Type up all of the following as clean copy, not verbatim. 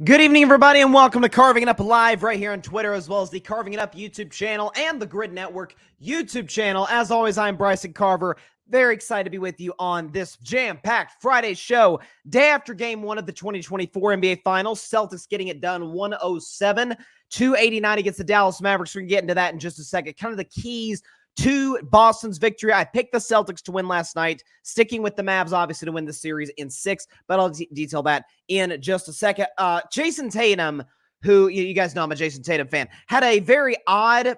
Good evening, everybody, and welcome to Carving It Up Live right here on Twitter, as well as the Carving It Up YouTube channel and the Grid Network YouTube channel. As always, I'm Bryson Carver. Very excited to be with you on this jam-packed Friday show, day after Game 1 of the 2024 NBA Finals. Celtics getting it done 107-89 against the Dallas Mavericks. We're going to get into that in just a second. Kind of the keys to Boston's victory. I picked the Celtics to win last night, sticking with the Mavs, obviously, to win the series in 6, but I'll detail that in just a second. Jayson Tatum, who you guys know I'm a Jayson Tatum fan, had a very odd,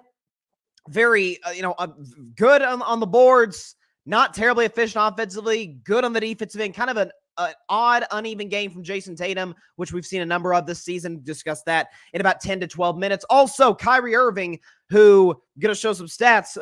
very, good on the boards, not terribly efficient offensively, good on the defensive end, kind of an odd, uneven game from Jayson Tatum, which we've seen a number of this season. Discuss that in about 10 to 12 minutes. Also, Kyrie Irving, who going to show some stats,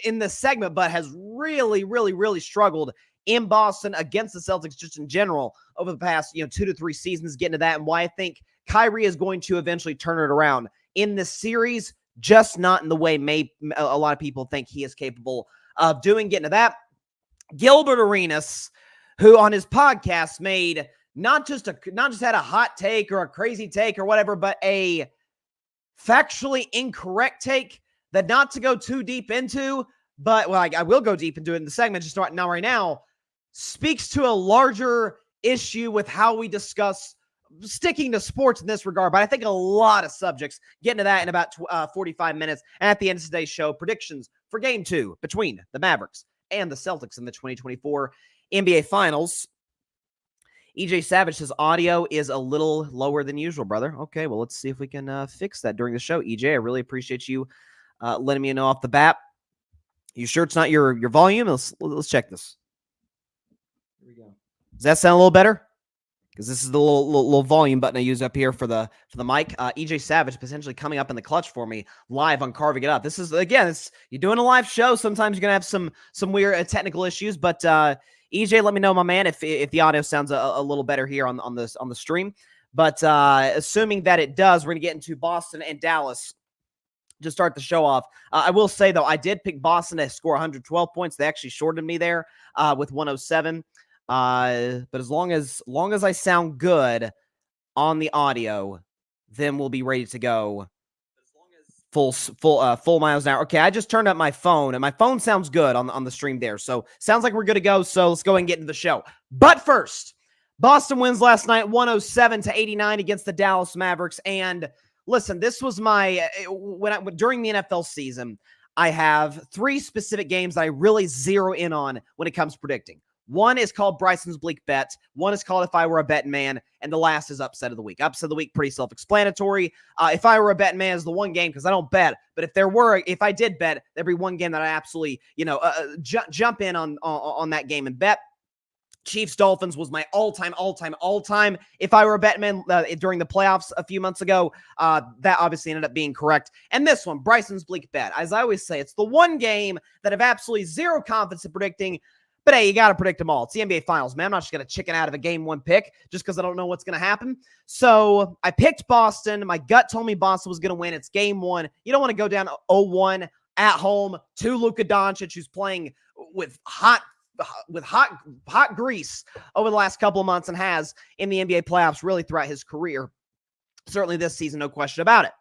in this segment, but has really struggled in Boston against the Celtics just in general over the past, 2 to 3 seasons. Get into that and why I think Kyrie is going to eventually turn it around in this series, just not in the way a lot of people think he is capable of doing. Get into that. Gilbert Arenas, who on his podcast made not just had a hot take or a crazy take or whatever, but a factually incorrect take that not to go too deep into, but I will go deep into it in the segment just right now, speaks to a larger issue with how we discuss sticking to sports in this regard. But I think a lot of subjects, get into that in about 45 minutes. And at the end of today's show, predictions for Game 2 between the Mavericks and the Celtics in the 2024 NBA Finals. EJ Savage says audio is a little lower than usual, brother. Okay, well, let's see if we can fix that during the show. EJ, I really appreciate you letting me know off the bat. You sure it's not your volume? Let's check this. Here we go. Does that sound a little better? Because this is the little volume button I use up here for the mic. EJ Savage potentially coming up in the clutch for me live on Carving It Up. This is, again, you're doing a live show. Sometimes you're gonna have some weird technical issues, but EJ, let me know, my man, if the audio sounds a little better here on the stream. But assuming that it does, we're gonna get into Boston and Dallas to start the show off. I will say though, I did pick Boston to score 112 points. They actually shorted me there with 107. But as long as I sound good on the audio, then we'll be ready to go. Full miles an hour. Okay, I just turned up my phone, and my phone sounds good on the stream there. So sounds like we're good to go. So let's go and get into the show. But first, Boston wins last night, 107-89 against the Dallas Mavericks. And listen, this was during the NFL season, I have 3 specific games that I really zero in on when it comes to predicting. One is called Bryson's Bleak Bet. One is called If I Were a Betting Man. And the last is Upset of the Week. Upset of the Week, pretty self-explanatory. If I Were a Betting Man is the one game, because I don't bet. But if I did bet, there'd be one game that I absolutely, jump in on that game and bet. Chiefs-Dolphins was my all-time. If I Were a Betting Man during the playoffs a few months ago, that obviously ended up being correct. And this one, Bryson's Bleak Bet. As I always say, it's the one game that I've absolutely zero confidence in predicting. But hey, you got to predict them all. It's the NBA Finals, man. I'm not just going to chicken out of a Game 1 pick just because I don't know what's going to happen. So I picked Boston. My gut told me Boston was going to win. It's Game 1. You don't want to go down 0-1 at home to Luka Doncic, who's playing with hot grease over the last couple of months and has in the NBA playoffs really throughout his career. Certainly this season, no question about it.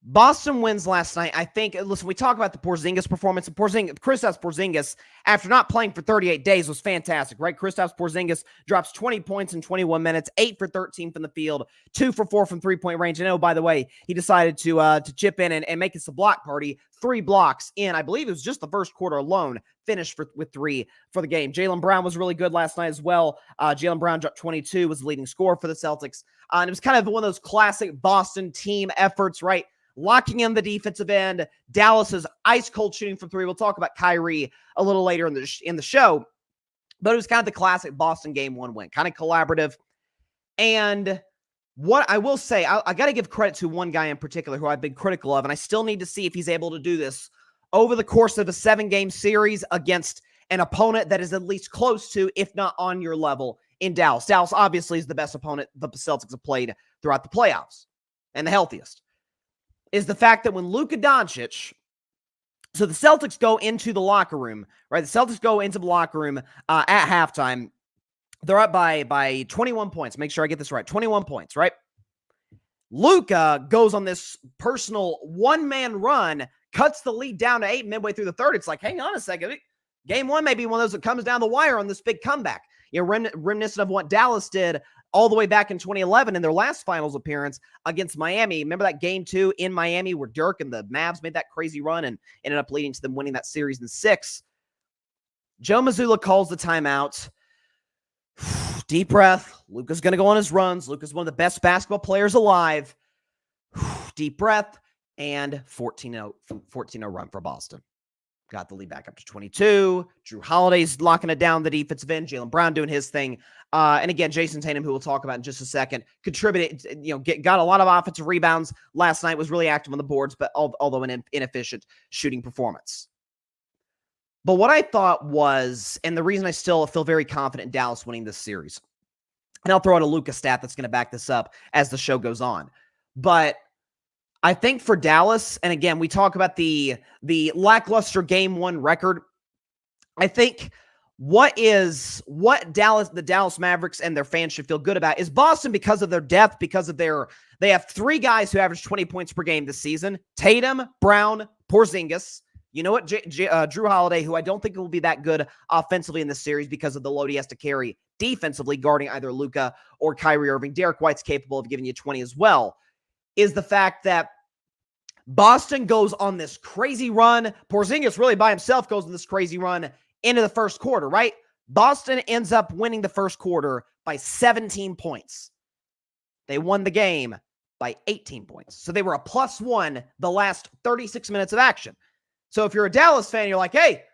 Boston wins last night. I think, listen, we talk about the Porzingis performance. Kristaps Porzingis, after not playing for 38 days, was fantastic, right? Kristaps Porzingis drops 20 points in 21 minutes, 8 for 13 from the field, 2 for 4 from three-point range. I know, by the way, he decided to chip in and make us a block party. 3 blocks in, I believe it was just the first quarter alone, finished with 3 for the game. Jaylen Brown was really good last night as well. Jaylen Brown dropped 22, was the leading scorer for the Celtics. And it was kind of one of those classic Boston team efforts, right? Locking in the defensive end. Dallas's ice cold shooting from 3. We'll talk about Kyrie a little later in the show. But it was kind of the classic Boston Game 1 win. Kind of collaborative. And what I will say, I got to give credit to one guy in particular who I've been critical of, and I still need to see if he's able to do this over the course of a 7-game series against an opponent that is at least close to, if not on your level, in Dallas. Dallas obviously is the best opponent the Celtics have played throughout the playoffs and the healthiest. Is the fact that when Luka Doncic, so the Celtics go into the locker room, right? The Celtics go into the locker room at halftime. They're up by 21 points. Make sure I get this right. 21 points, right? Luka goes on this personal one-man run, cuts the lead down to 8 midway through the third. It's like, hang on a second. Game one may be one of those that comes down the wire on this big comeback. Reminiscent of what Dallas did all the way back in 2011 in their last finals appearance against Miami. Remember that game 2 in Miami where Dirk and the Mavs made that crazy run and ended up leading to them winning that series in 6? Joe Mazzulla calls the timeout. Deep breath. Luka's going to go on his runs. Luka's one of the best basketball players alive. Deep breath. And 14-0 run for Boston. Got the lead back up to 22. Drew Holiday's locking it down the defensive end. Jaylen Brown doing his thing. And again, Jayson Tatum, who we'll talk about in just a second, contributed, got a lot of offensive rebounds last night, was really active on the boards, but although an inefficient shooting performance. But what I thought was, and the reason I still feel very confident in Dallas winning this series, and I'll throw out a Luka stat that's going to back this up as the show goes on, but I think for Dallas, and again, we talk about the lackluster game 1 record. I think the Dallas Mavericks and their fans should feel good about is Boston, because of their depth, because of they have 3 guys who average 20 points per game this season: Tatum, Brown, Porzingis. You know what? Drew Holiday, who I don't think will be that good offensively in this series because of the load he has to carry defensively, guarding either Luka or Kyrie Irving. Derek White's capable of giving you 20 as well. Is the fact that Boston goes on this crazy run. Porzingis really by himself goes on this crazy run into the first quarter, right? Boston ends up winning the first quarter by 17 points. They won the game by 18 points. So they were a +1 the last 36 minutes of action. So if you're a Dallas fan, you're like, hey,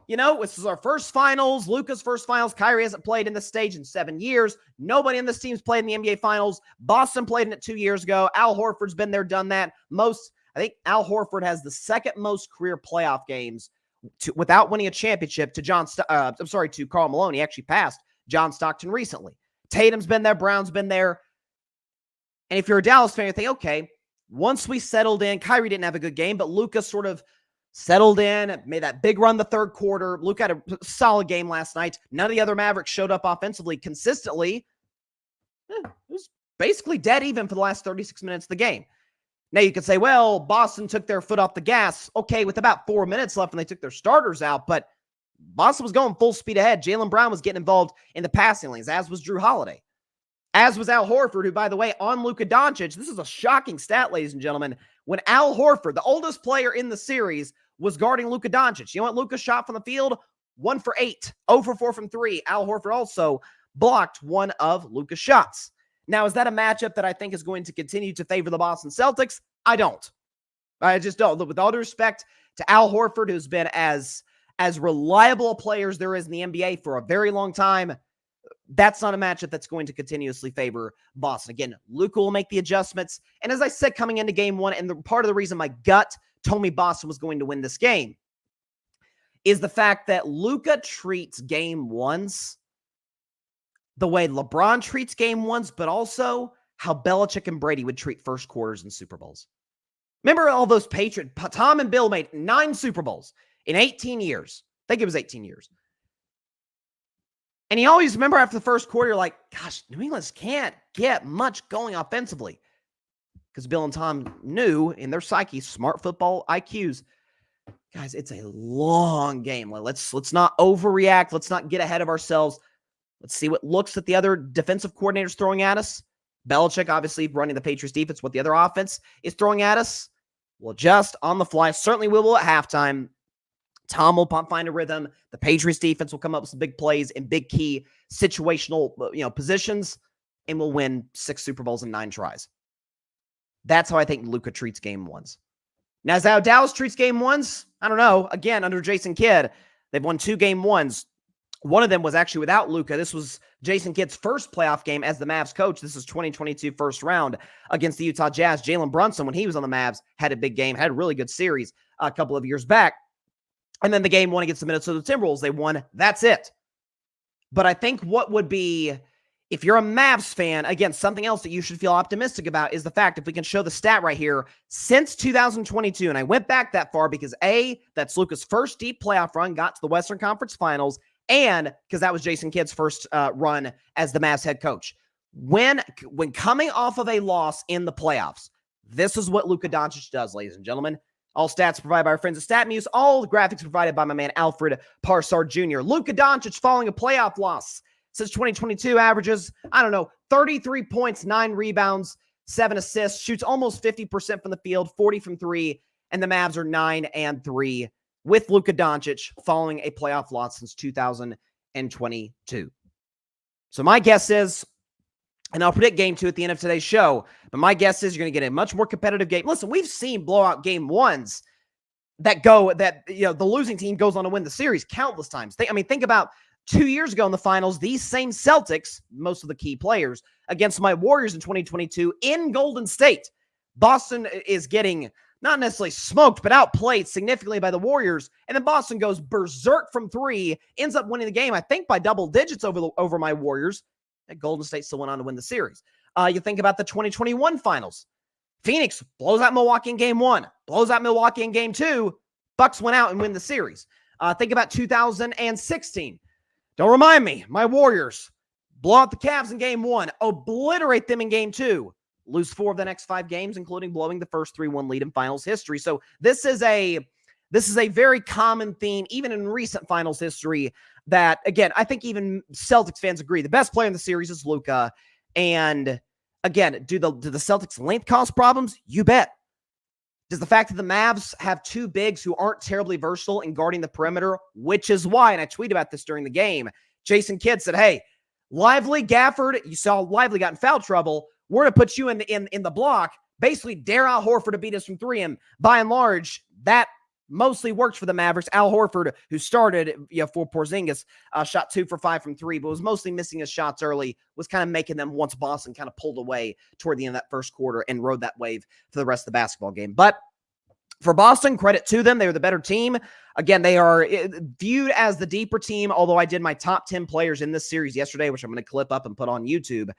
this is our first finals, Luka's first finals. Kyrie hasn't played in this stage in 7 years. Nobody in this team's played in the NBA Finals. Boston played in it 2 years ago. Al Horford's been there, done that. I think Al Horford has the second most career playoff games without winning a championship to to Karl Malone. He actually passed John Stockton recently. Tatum's been there. Brown's been there. And if you're a Dallas fan, you think, okay, once we settled in, Kyrie didn't have a good game, but Luka sort of settled in, made that big run the third quarter. Luka had a solid game last night. None of the other Mavericks showed up offensively consistently. It was basically dead even for the last 36 minutes of the game. Now you could say, well, Boston took their foot off the gas. Okay, with about 4 minutes left and they took their starters out, but Boston was going full speed ahead. Jaylen Brown was getting involved in the passing lanes, as was Drew Holiday. As was Al Horford, who, by the way, on Luka Doncic, this is a shocking stat, ladies and gentlemen, when Al Horford, the oldest player in the series, was guarding Luka Doncic. You know what Luka shot from the field? 1 for 8, 0 for 4 from 3. Al Horford also blocked one of Luka's shots. Now, is that a matchup that I think is going to continue to favor the Boston Celtics? I don't. I just don't. With all due respect to Al Horford, who's been as reliable a player as there is in the NBA for a very long time, that's not a matchup that's going to continuously favor Boston. Again, Luka will make the adjustments. And as I said, coming into game 1, and part of the reason my gut told me Boston was going to win this game is the fact that Luka treats game 1s the way LeBron treats game 1s, but also how Belichick and Brady would treat first quarters in Super Bowls. Remember all those Patriots? Tom and Bill made 9 Super Bowls in 18 years. I think it was 18 years. And you always remember after the first quarter, you're like, gosh, New England can't get much going offensively. Because Bill and Tom knew in their psyche, smart football IQs, guys, it's a long game. Let's not overreact. Let's not get ahead of ourselves. Let's see what looks that the other defensive coordinators throwing at us. Belichick, obviously, running the Patriots defense, what the other offense is throwing at us. We'll adjust on the fly. Certainly we will at halftime. Tom will find a rhythm. The Patriots defense will come up with some big plays in big key situational positions, and we'll win 6 Super Bowls in 9 tries. That's how I think Luka treats game 1s. Now, is that how Dallas treats game 1s? I don't know. Again, under Jason Kidd, they've won 2 game 1s. One of them was actually without Luka. This was Jason Kidd's first playoff game as the Mavs coach. This is 2022 first round against the Utah Jazz. Jalen Brunson, when he was on the Mavs, had a big game, had a really good series a couple of years back. And then the game 1 against the Minnesota Timberwolves, they won. That's it. But I think what would be, if you're a Mavs fan, again, something else that you should feel optimistic about is the fact, if we can show the stat right here, since 2022, and I went back that far because A, that's Luka's first deep playoff run, got to the Western Conference Finals, And because that was Jason Kidd's first run as the Mavs head coach. When coming off of a loss in the playoffs, this is what Luka Doncic does, ladies and gentlemen. All stats provided by our friends at StatMuse. All the graphics provided by my man Alfred Parsard Jr. Luka Doncic following a playoff loss since 2022 averages, 33 points, 9 rebounds, 7 assists, shoots almost 50% from the field, 40 from 3, and the Mavs are 9-3 with Luka Doncic following a playoff loss since 2022. So my guess is, and I'll predict game 2 at the end of today's show, but my guess is you're going to get a much more competitive game. Listen, we've seen blowout game 1s that the losing team goes on to win the series countless times. Think about 2 years ago in the finals, these same Celtics, most of the key players, against my Warriors in 2022 in Golden State. Boston is getting not necessarily smoked, but outplayed significantly by the Warriors. And then Boston goes berserk from 3, ends up winning the game, I think, by double digits over my Warriors. And Golden State still went on to win the series. You think about the 2021 finals. Phoenix blows out Milwaukee in game 1, blows out Milwaukee in game 2. Bucks went out and win the series. Think about 2016. Don't remind me, my Warriors blow out the Cavs in game 1, obliterate them in game 2, lose 4 of the next 5 games, including blowing the first 3-1 lead in finals history. So this is a very common theme, even in recent finals history, that, again, I think even Celtics fans agree. The best player in the series is Luka. And, again, do the Celtics length cause problems? You bet. Does the fact that the Mavs have 2 bigs who aren't terribly versatile in guarding the perimeter, which is why, and I tweeted about this during the game, Jason Kidd said, hey, Lively, Gafford, you saw Lively got in foul trouble. We're going to put you in the block, basically dare Al Horford to beat us from 3. And by and large, that mostly worked for the Mavericks. Al Horford, who started for Porzingis, shot 2 for 5 from 3, but was mostly missing his shots early, was kind of making them once Boston kind of pulled away toward the end of that first quarter and rode that wave for the rest of the basketball game. But for Boston, credit to them. They were the better team. Again, they are viewed as the deeper team, although I did my top 10 players in this series yesterday, which I'm going to clip up and put on YouTube.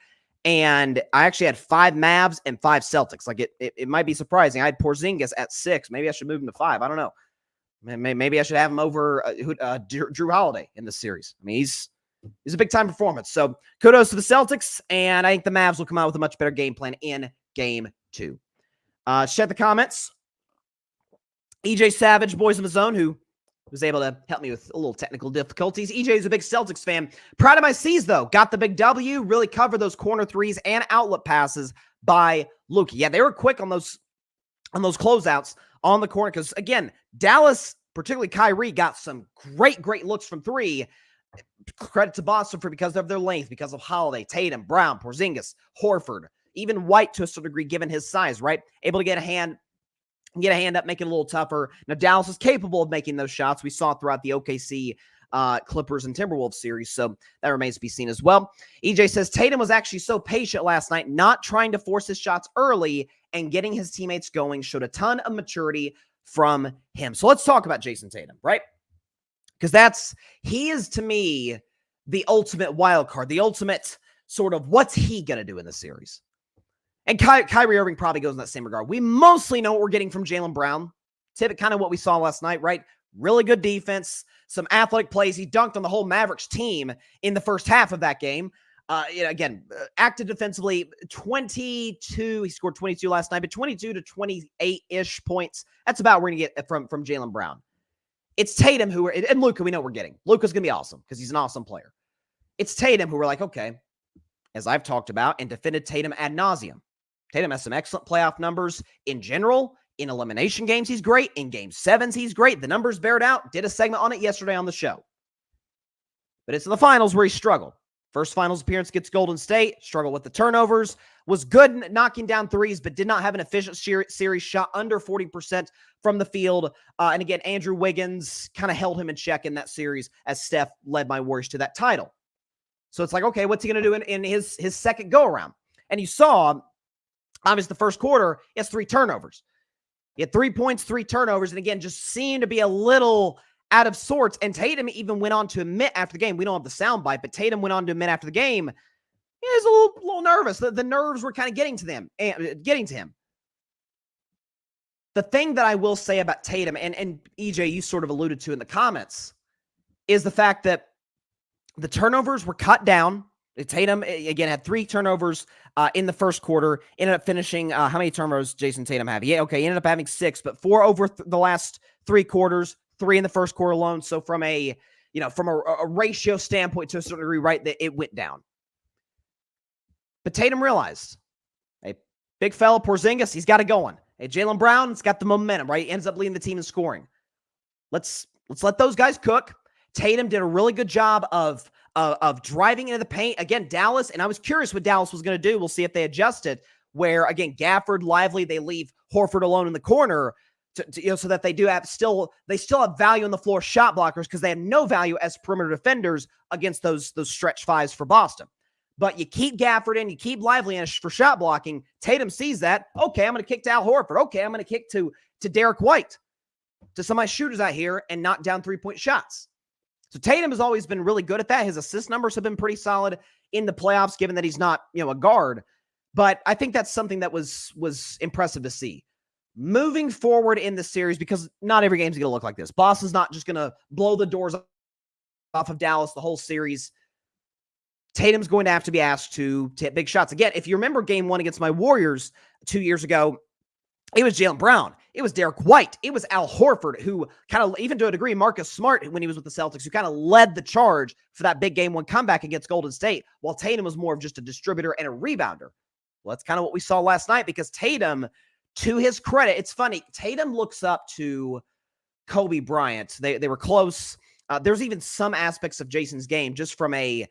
And I actually had 5 Mavs and 5 Celtics. Like it might be surprising. I had Porzingis at 6. Maybe I should move him to 5. I don't know. Maybe I should have him over Drew Holiday in this series. He's a big-time performance. So kudos to the Celtics, and I think the Mavs will come out with a much better game plan in game 2. Check the comments. EJ Savage, Boys in the Zone, who was able to help me with a little technical difficulties. EJ is a big Celtics fan. Proud of my C's, though. Got the big W. Really covered those corner threes and outlet passes by Luka. Yeah, they were quick on those closeouts on the corner because, again, Dallas, particularly Kyrie, got some great looks from 3. Credit to Boston because of their length, because of Holiday, Tatum, Brown, Porzingis, Horford, even White to a certain degree given his size, right? Able to get a hand up, make it a little tougher. Now, Dallas is capable of making those shots. We saw throughout the OKC Clippers and Timberwolves series, so that remains to be seen as well. EJ says, Tatum was actually so patient last night, not trying to force his shots early and getting his teammates going, showed a ton of maturity from him. So let's talk about Jayson Tatum, right? Because he is, to me, the ultimate wild card, the ultimate sort of what's he going to do in the series. And Kyrie Irving probably goes in that same regard. We mostly know what we're getting from Jaylen Brown. Kind of what we saw last night, right? Really good defense, some athletic plays. He dunked on the whole Mavericks team in the first half of that game. Again, active defensively, 22. He scored 22 last night, but 22 to 28-ish points. That's about where we're going to get from Jaylen Brown. It's Tatum and Luka, we know we're getting. Luka's going to be awesome because he's an awesome player. It's Tatum who we're like, okay, as I've talked about and defended Tatum ad nauseum. Tatum has some excellent playoff numbers in general. In elimination games, he's great. In game 7s, he's great. The numbers bear it out. Did a segment on it yesterday on the show. But it's in the finals where he struggled. First finals appearance against Golden State, struggled with the turnovers, was good at knocking down threes, but did not have an efficient series, shot under 40% from the field. And again, Andrew Wiggins kind of held him in check in that series as Steph led my Warriors to that title. So it's like, okay, what's he going to do in his second go-around? And you saw, obviously, the first quarter, he has 3 turnovers. He had 3 points, 3 turnovers, and again, just seemed to be a little out of sorts. And Tatum even went on to admit after the game, we don't have the soundbite, but Tatum went on to admit after the game, he was a little nervous. The nerves were kind of getting to him. The thing that I will say about Tatum, and EJ, you sort of alluded to in the comments, is the fact that The turnovers were cut down. Tatum, again, had 3 turnovers in the first quarter. Ended up finishing, how many turnovers Jayson Tatum have? Yeah, okay, he ended up having 6, but 4 over the last 3 quarters, 3 in the first quarter alone. So from a ratio standpoint, to a certain degree, right, that it went down. But Tatum realized, hey, big fella Porzingis, he's got it going. Hey, Jaylen Brown's got the momentum, right? He ends up leading the team in scoring. Let's let those guys cook. Tatum did a really good job of driving into the paint. Again, Dallas, and I was curious what Dallas was going to do. We'll see if they adjust it, where, again, Gafford, Lively, they leave Horford alone in the corner so that they still have value on the floor shot blockers, because they have no value as perimeter defenders against those stretch fives for Boston. But you keep Gafford in, you keep Lively in for shot blocking. Tatum sees that. Okay, I'm going to kick to Al Horford. Okay, I'm going to kick to Derek White, to some of my shooters out here, and knock down 3-point shots. So Tatum has always been really good at that. His assist numbers have been pretty solid in the playoffs, given that he's not, a guard. But I think that's something that was impressive to see. Moving forward in the series, because not every game's going to look like this. Boston's not just going to blow the doors off of Dallas the whole series. Tatum's going to have to be asked to hit big shots. Again, if you remember game 1 against my Warriors 2 years ago, it was Jaylen Brown. It was Derek White. It was Al Horford, who kind of, even to a degree, Marcus Smart, when he was with the Celtics, who kind of led the charge for that big game 1 comeback against Golden State, while Tatum was more of just a distributor and a rebounder. Well, that's kind of what we saw last night, because Tatum, to his credit, it's funny, Tatum looks up to Kobe Bryant. They were close. There's even some aspects of Jayson's game, just from a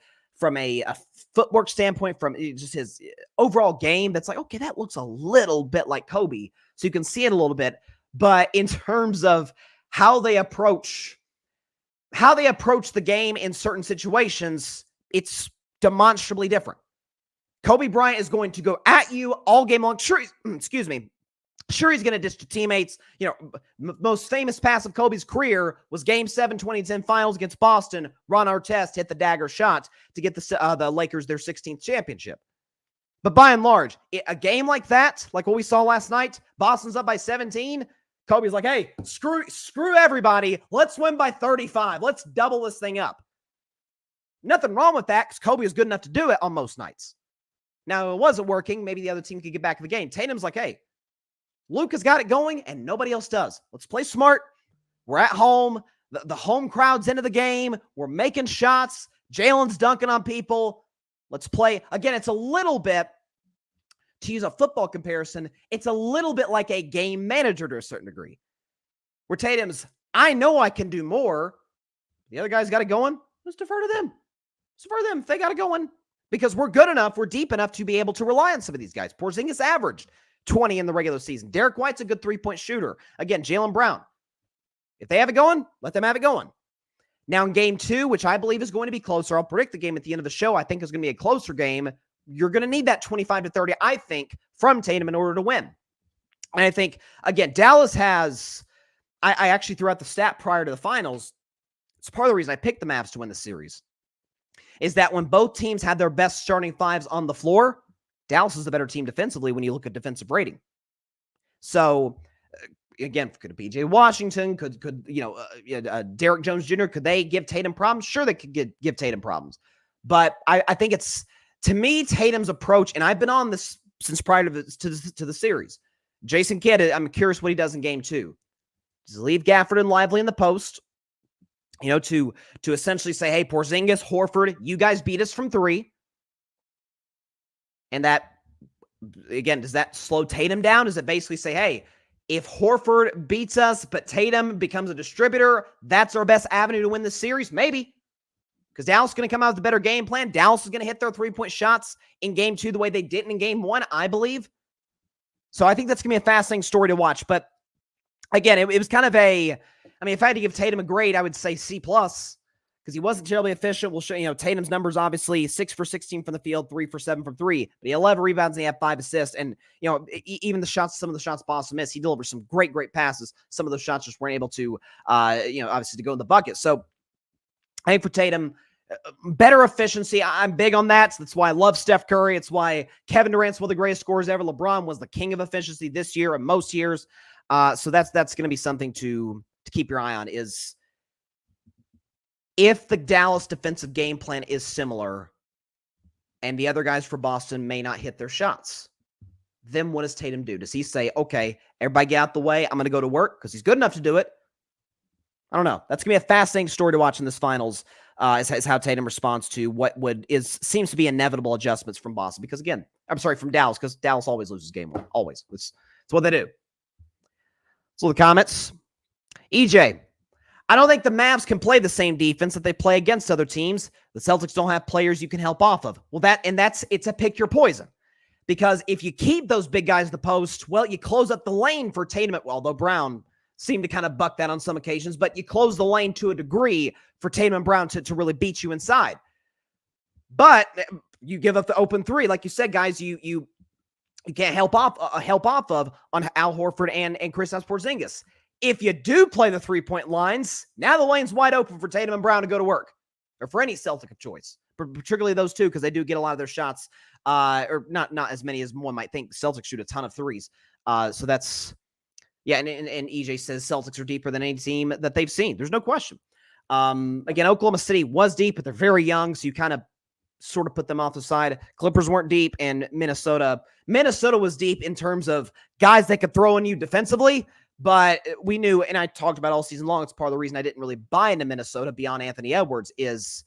footwork standpoint, from just his overall game, that's like, okay, that looks a little bit like Kobe. So you can see it a little bit. But in terms of how they approach the game in certain situations, it's demonstrably different. Kobe Bryant is going to go at you all game long. Sure, Sure, he's going to dish to teammates. Most famous pass of Kobe's career was Game 7, 2010 Finals against Boston. Ron Artest hit the dagger shot to get the Lakers their 16th championship. But by and large, a game like that, like what we saw last night, Boston's up by 17. Kobe's like, hey, screw everybody. Let's win by 35. Let's double this thing up. Nothing wrong with that, because Kobe is good enough to do it on most nights. Now, it wasn't working. Maybe the other team could get back in the game. Tatum's like, hey, Luka's got it going, and nobody else does. Let's play smart. We're at home. The home crowd's into the game. We're making shots. Jaylen's dunking on people. Let's play. Again, it's a little bit, to use a football comparison, it's a little bit like a game manager to a certain degree, where Tatum's, I know I can do more. The other guys got it going. Let's defer to them. If they got it going. Because we're good enough, we're deep enough to be able to rely on some of these guys. Porzingis averaged 20 in the regular season. Derek White's a good 3-point shooter. Again, Jaylen Brown. If they have it going, let them have it going. Now in game 2, which I believe is going to be closer, I'll predict the game at the end of the show, I think is going to be a closer game. You're going to need that 25-30, I think, from Tatum in order to win. And I think, again, Dallas has, I actually threw out the stat prior to the finals. It's part of the reason I picked the Mavs to win the series, is that when both teams had their best starting fives on the floor, Dallas is the better team defensively when you look at defensive rating. So, again, could PJ Washington, could Derek Jones Jr., could they give Tatum problems? Sure, they could give Tatum problems. But I think it's, to me, Tatum's approach, and I've been on this since prior to the series. Jason Kidd, I'm curious what he does in game 2. Does he leave Gafford and Lively in the post, to essentially say, hey, Porzingis, Horford, you guys beat us from 3. And that, again, does that slow Tatum down? Does it basically say, hey, if Horford beats us, but Tatum becomes a distributor, that's our best avenue to win the series? Maybe. Because Dallas is going to come out with a better game plan. Dallas is going to hit their 3-point shots in game 2 the way they didn't in game 1, I believe. So I think that's going to be a fascinating story to watch. But again, it was kind of if I had to give Tatum a grade, I would say C+. Because he wasn't terribly efficient. We'll show Tatum's numbers, obviously 6 for 16 from the field, 3 for 7 from 3. But he had 11 rebounds and he had 5 assists. And even some of the shots Boston missed, he delivered some great passes. Some of those shots just weren't able to, obviously to go in the bucket. So I think for Tatum, better efficiency. I'm big on that. So that's why I love Steph Curry. It's why Kevin Durant's one of the greatest scorers ever. LeBron was the king of efficiency this year and most years. So that's going to be something to keep your eye on. Is if the Dallas defensive game plan is similar and the other guys for Boston may not hit their shots, then what does Tatum do? Does he say, okay, everybody get out the way, I'm going to go to work, because he's good enough to do it? I don't know. That's going to be a fascinating story to watch in this finals, is how Tatum responds to what seems to be inevitable adjustments from Boston. Because again, from Dallas, because Dallas always loses game one. Always. It's what they do. So the comments. EJ, I don't think the Mavs can play the same defense that they play against other teams. The Celtics don't have players you can help off of. Well, it's a pick your poison. Because if you keep those big guys at the post, well, you close up the lane for Tatum, although Brown seemed to kind of buck that on some occasions, but you close the lane to a degree for Tatum and Brown to really beat you inside. But you give up the open three, like you said, guys, you can't help off of on Al Horford and Kristaps Porzingis. If you do play the 3-point lines, now the lane's wide open for Tatum and Brown to go to work, or for any Celtic of choice, particularly those two, because they do get a lot of their shots, or not as many as one might think. The Celtics shoot a ton of threes. So that's, yeah, and EJ says Celtics are deeper than any team that they've seen. There's no question. Again, Oklahoma City was deep, but they're very young, so you kind of sort of put them off the side. Clippers weren't deep, and Minnesota was deep in terms of guys that could throw on you defensively, but we knew, and I talked about all season long, it's part of the reason I didn't really buy into Minnesota beyond Anthony Edwards, is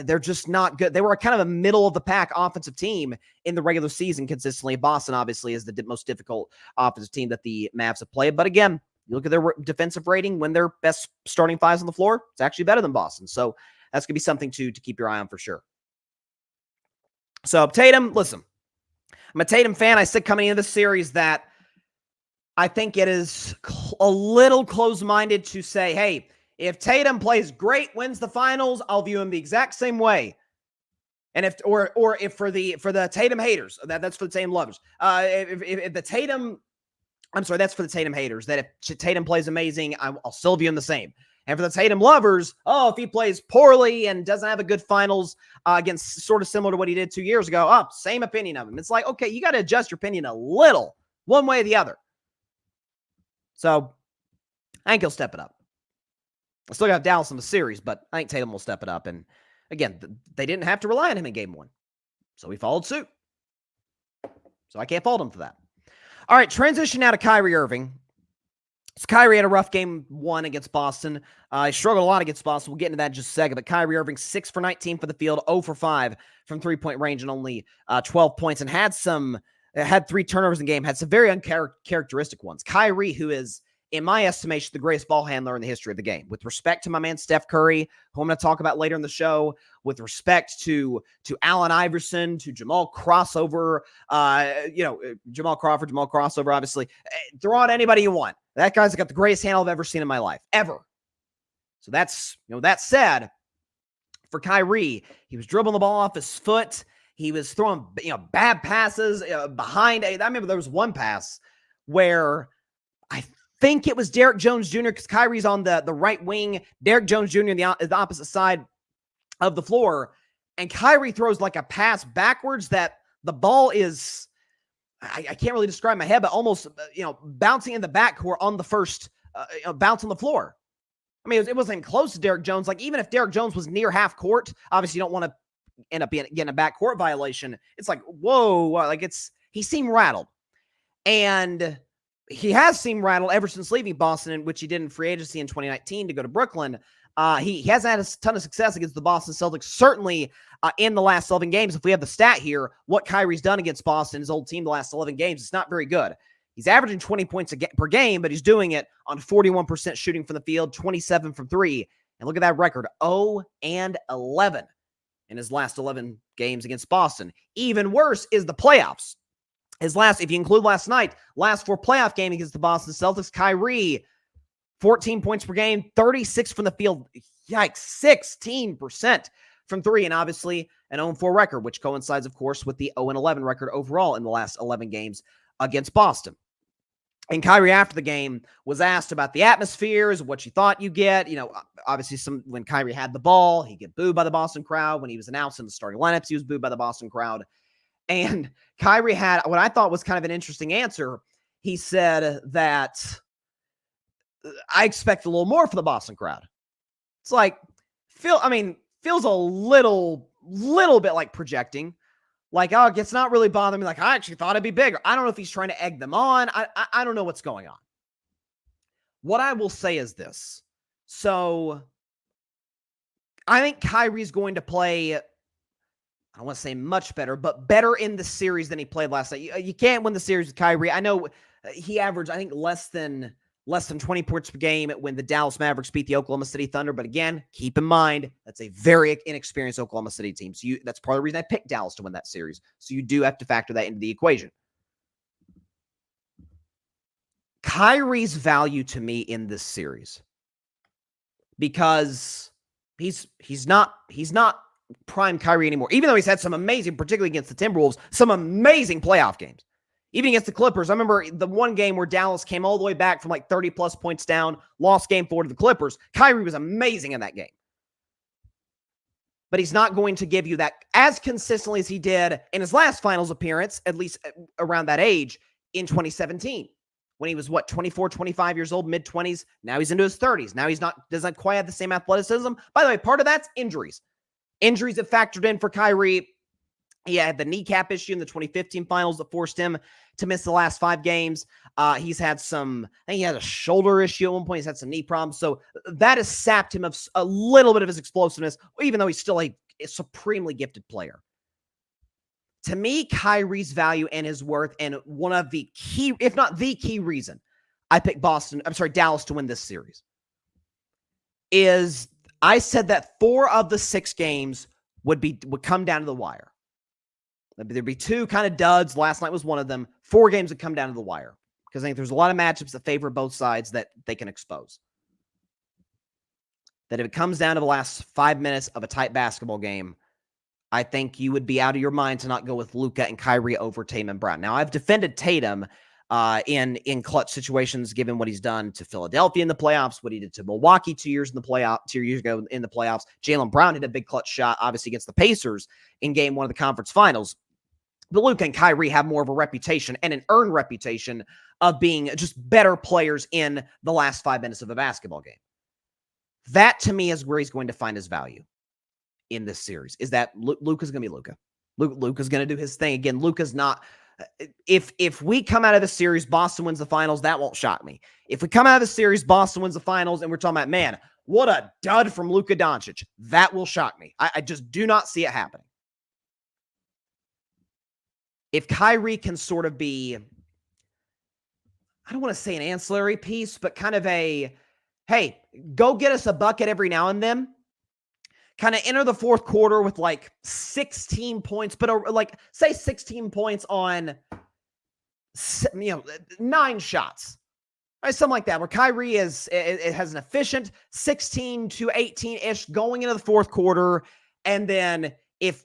they're just not good. They were kind of a middle-of-the-pack offensive team in the regular season consistently. Boston, obviously, is the most difficult offensive team that the Mavs have played. But again, you look at their defensive rating when their best starting fives on the floor, it's actually better than Boston. So that's going to be something to keep your eye on for sure. So Tatum, listen, I'm a Tatum fan. I said coming into this series that I think it is a little close-minded to say, hey, if Tatum plays great, wins the finals, I'll view him the exact same way. And if for the Tatum haters, that's for the Tatum lovers. If the Tatum, I'm sorry, that's for the Tatum haters. That if Tatum plays amazing, I'll still view him the same. And for the Tatum lovers, if he plays poorly and doesn't have a good finals against sort of similar to what he did 2 years ago, same opinion of him. It's like, okay, you got to adjust your opinion a little, one way or the other. So I think he'll step it up. I still got Dallas in the series, but I think Tatum will step it up. And again, they didn't have to rely on him in game one. So he followed suit. So I can't fault him for that. All right, transition now to Kyrie Irving. So Kyrie had a rough game one against Boston. He struggled a lot against Boston. We'll get into that in just a second. But Kyrie Irving, 6 for 19 for the field, 0 for 5 from three-point range and only 12 points. And had 3 turnovers in the game, had some very uncharacteristic ones. Kyrie, who is, in my estimation, the greatest ball handler in the history of the game. With respect to my man Steph Curry, who I'm going to talk about later in the show, with respect to Allen Iverson, to Jamal Crossover, Jamal Crawford, Jamal Crossover, obviously. Throw out anybody you want. That guy's got the greatest handle I've ever seen in my life, ever. So that's, that said, for Kyrie, he was dribbling the ball off his foot. He was throwing, bad passes behind. I remember there was one pass where I think it was Derrick Jones Jr. because Kyrie's on the right wing, Derrick Jones Jr. on the opposite side of the floor, and Kyrie throws like a pass backwards that the ball is, I can't really describe in my head, but almost, bouncing in the backcourt on the first bounce on the floor. I mean, it wasn't even close to Derrick Jones. Like, even if Derrick Jones was near half court, obviously you don't want to end up getting a backcourt violation. It's like, whoa, like he seemed rattled. And he has seemed rattled ever since leaving Boston, which he did in free agency in 2019 to go to Brooklyn. He hasn't had a ton of success against the Boston Celtics, certainly in the last 11 games. If we have the stat here, what Kyrie's done against Boston, his old team, the last 11 games, it's not very good. He's averaging 20 points per game, but he's doing it on 41% shooting from the field, 27 from 3. And look at that record, 0-11 in his last 11 games against Boston. Even worse is the playoffs. If you include last night, last 4 playoff games against the Boston Celtics, Kyrie, 14 points per game, 36 from the field. Yikes, 16% from 3. And obviously an 0-4 record, which coincides, of course, with the 0-11 record overall in the last 11 games against Boston. And Kyrie, after the game, was asked about the atmospheres, what you thought you get. Obviously, when Kyrie had the ball, he'd get booed by the Boston crowd. When he was announced in the starting lineups, he was booed by the Boston crowd. And Kyrie had what I thought was kind of an interesting answer. He said that I expect a little more for the Boston crowd. It's like, feels a little bit like projecting. Like, oh, it's not really bothering me. Like, I actually thought it'd be bigger. I don't know if he's trying to egg them on. I don't know what's going on. What I will say is this. So, I think Kyrie's going to play, I don't want to say much better, but better in the series than he played last night. You can't win the series with Kyrie. I know he averaged, I think, less than 20 points per game when the Dallas Mavericks beat the Oklahoma City Thunder. But again, keep in mind, that's a very inexperienced Oklahoma City team. So that's part of the reason I picked Dallas to win that series. So you do have to factor that into the equation. Kyrie's value to me in this series, because he's not prime Kyrie anymore, even though he's had some amazing, particularly against the Timberwolves, some amazing playoff games. Even against the Clippers, I remember the one game where Dallas came all the way back from like 30-plus points down, lost game 4 to the Clippers. Kyrie was amazing in that game. But he's not going to give you that as consistently as he did in his last finals appearance, at least around that age, in 2017. When he was, 24, 25 years old, mid-20s. Now he's into his 30s. Now doesn't quite have the same athleticism. By the way, part of that's injuries. Injuries have factored in for Kyrie. He had the kneecap issue in the 2015 finals that forced him to miss the last 5 games. He's had I think he had a shoulder issue at one point. He's had some knee problems. So that has sapped him of a little bit of his explosiveness, even though he's still a supremely gifted player. To me, Kyrie's value and his worth, and one of the key, if not the key reason I picked Dallas to win this series, is I said that 4 of the 6 games would come down to the wire. There'd be 2 kind of duds. Last night was one of them. 4 games would come down to the wire, because I think there's a lot of matchups that favor both sides that they can expose. That if it comes down to the last 5 minutes of a tight basketball game, I think you would be out of your mind to not go with Luka and Kyrie over Tatum and Brown. Now, I've defended Tatum in clutch situations, given what he's done to Philadelphia in the playoffs, what he did to Milwaukee 2 years ago in the playoffs. Jaylen Brown hit a big clutch shot, obviously, against the Pacers in game 1 of the conference finals. But Luka and Kyrie have more of a reputation, and an earned reputation, of being just better players in the last 5 minutes of a basketball game. That, to me, is where he's going to find his value in this series, is that Luka's going to be Luka. Luka's going to do his thing. Again, Luka's not... If we come out of the series, Boston wins the finals, that won't shock me. If we come out of the series, Boston wins the finals, and we're talking about, man, what a dud from Luka Doncic, that will shock me. I just do not see it happening. If Kyrie can sort of be, I don't want to say an ancillary piece, but kind of a, hey, go get us a bucket every now and then. Kind of enter the fourth quarter with like 16 points, but like say 16 points on 9 shots. Right, something like that, where Kyrie has an efficient 16 to 18-ish going into the fourth quarter. And then if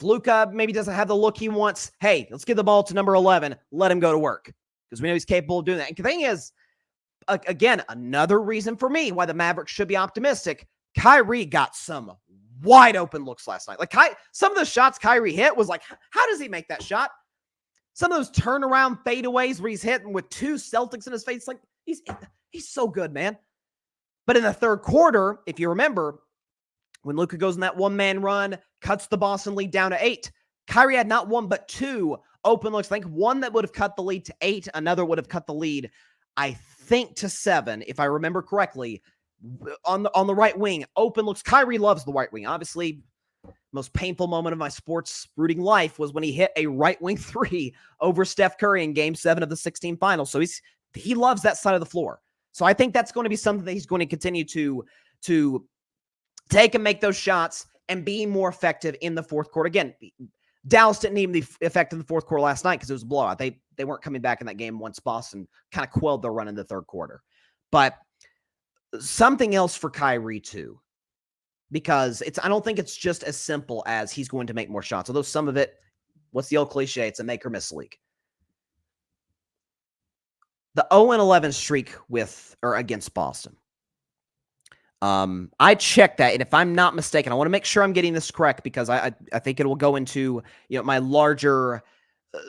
Luka maybe doesn't have the look he wants, hey, let's give the ball to number 11. Let him go to work, because we know he's capable of doing that. And the thing is, again, another reason for me why the Mavericks should be optimistic. Kyrie got some wide open looks last night. Like some of the shots Kyrie hit was like, how does he make that shot? Some of those turnaround fadeaways where he's hitting with 2 Celtics in his face, like he's so good, man. But in the third quarter, if you remember, when Luka goes in that one-man run, cuts the Boston lead down to 8, Kyrie had not 1 but 2 open looks. I think one that would have cut the lead to 8, another would have cut the lead, I think, to 7, if I remember correctly. On the right wing, open looks. Kyrie loves the right wing. Obviously, most painful moment of my sports rooting life was when he hit a right wing 3 over Steph Curry in game 7 of the 16 finals. So he loves that side of the floor. So I think that's going to be something that he's going to continue to take and make those shots and be more effective in the fourth quarter. Again, Dallas didn't even be effective in the fourth quarter last night because it was a blowout. They weren't coming back in that game once Boston kind of quelled their run in the third quarter. But something else for Kyrie too, because I don't think it's just as simple as he's going to make more shots. Although some of it, what's the old cliche? It's a make or miss league. The 0-11 streak against Boston. I checked that, and if I'm not mistaken, I want to make sure I'm getting this correct, because I think it will go into my larger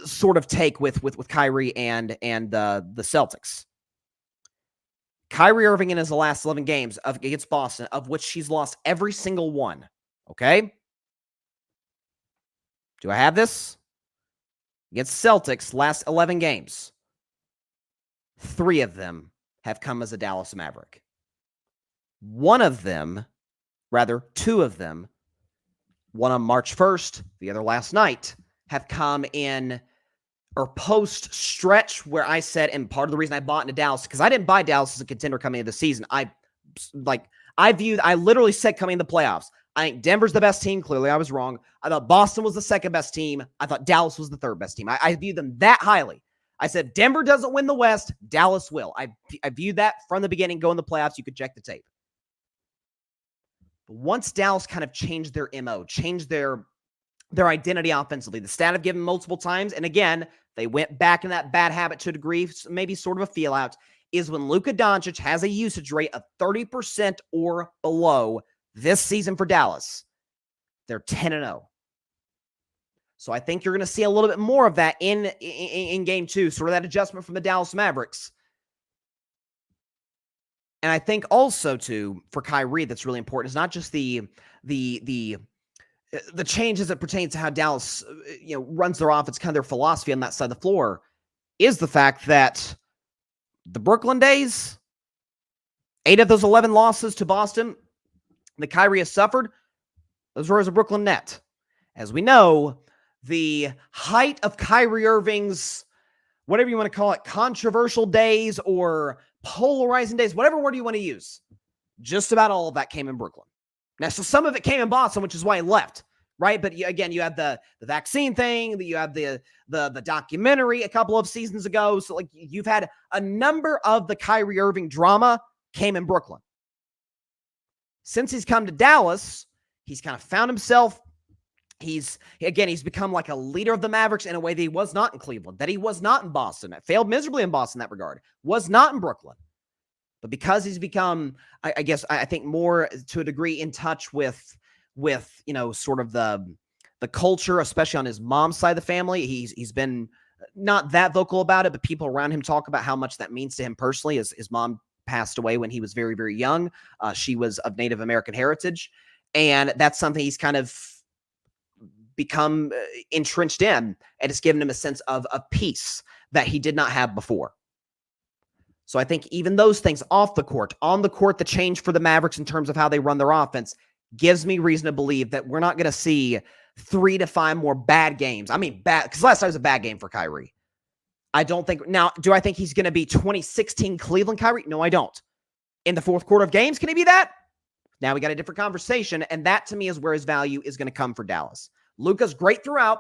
sort of take with Kyrie and the Celtics. Kyrie Irving in his last 11 games against Boston, of which she's lost every single one. Okay? Do I have this? Against Celtics, last 11 games. 3 of them have come as a Dallas Maverick. 2 of them, one on March 1st, the other last night, have come in or post-stretch where I said, and part of the reason I bought into Dallas, because I didn't buy Dallas as a contender coming into the season. I literally said coming into the playoffs, I think Denver's the best team. Clearly, I was wrong. I thought Boston was the second best team. I thought Dallas was the third best team. I viewed them that highly. I said, Denver doesn't win the West, Dallas will. I viewed that from the beginning, go in the playoffs, you could check the tape. But once Dallas kind of changed their MO, changed their identity offensively, the stat I've given multiple times, and again, they went back in that bad habit to a degree, maybe sort of a feel out, is when Luka Doncic has a usage rate of 30% or below this season for Dallas, they're 10-0. So I think you're going to see a little bit more of that in game 2, sort of that adjustment from the Dallas Mavericks. And I think also, too, for Kyrie, that's really important is not just the change as it pertains to how Dallas runs their offense, kind of their philosophy on that side of the floor, is the fact that the Brooklyn days, 8 of those 11 losses to Boston that Kyrie has suffered, those were as a Brooklyn net. As we know, the height of Kyrie Irving's, whatever you want to call it, controversial days or polarizing days, whatever word you want to use, just about all of that came in Brooklyn. Now, so some of it came in Boston, which is why he left, right? But again, you had the vaccine thing, you had the documentary a couple of seasons ago. So like you've had a number of the Kyrie Irving drama came in Brooklyn. Since he's come to Dallas, he's kind of found himself. He's become like a leader of the Mavericks in a way that he was not in Cleveland, that he was not in Boston. Failed miserably in Boston in that regard. Was not in Brooklyn. But because he's become, I think more to a degree in touch with sort of the culture, especially on his mom's side of the family. He's been not that vocal about it, but people around him talk about how much that means to him personally. His mom passed away when he was very, very young. She was of Native American heritage. And that's something he's kind of become entrenched in. And it's given him a sense of peace that he did not have before. So I think even those things off the court, on the court, the change for the Mavericks in terms of how they run their offense gives me reason to believe that we're not going to see 3 to 5 more bad games. I mean, bad, because last night was a bad game for Kyrie. I don't think, now, do I think he's going to be 2016 Cleveland Kyrie? No, I don't. In the fourth quarter of games, can he be that? Now we got a different conversation, and that to me is where his value is going to come for Dallas. Luka's great throughout.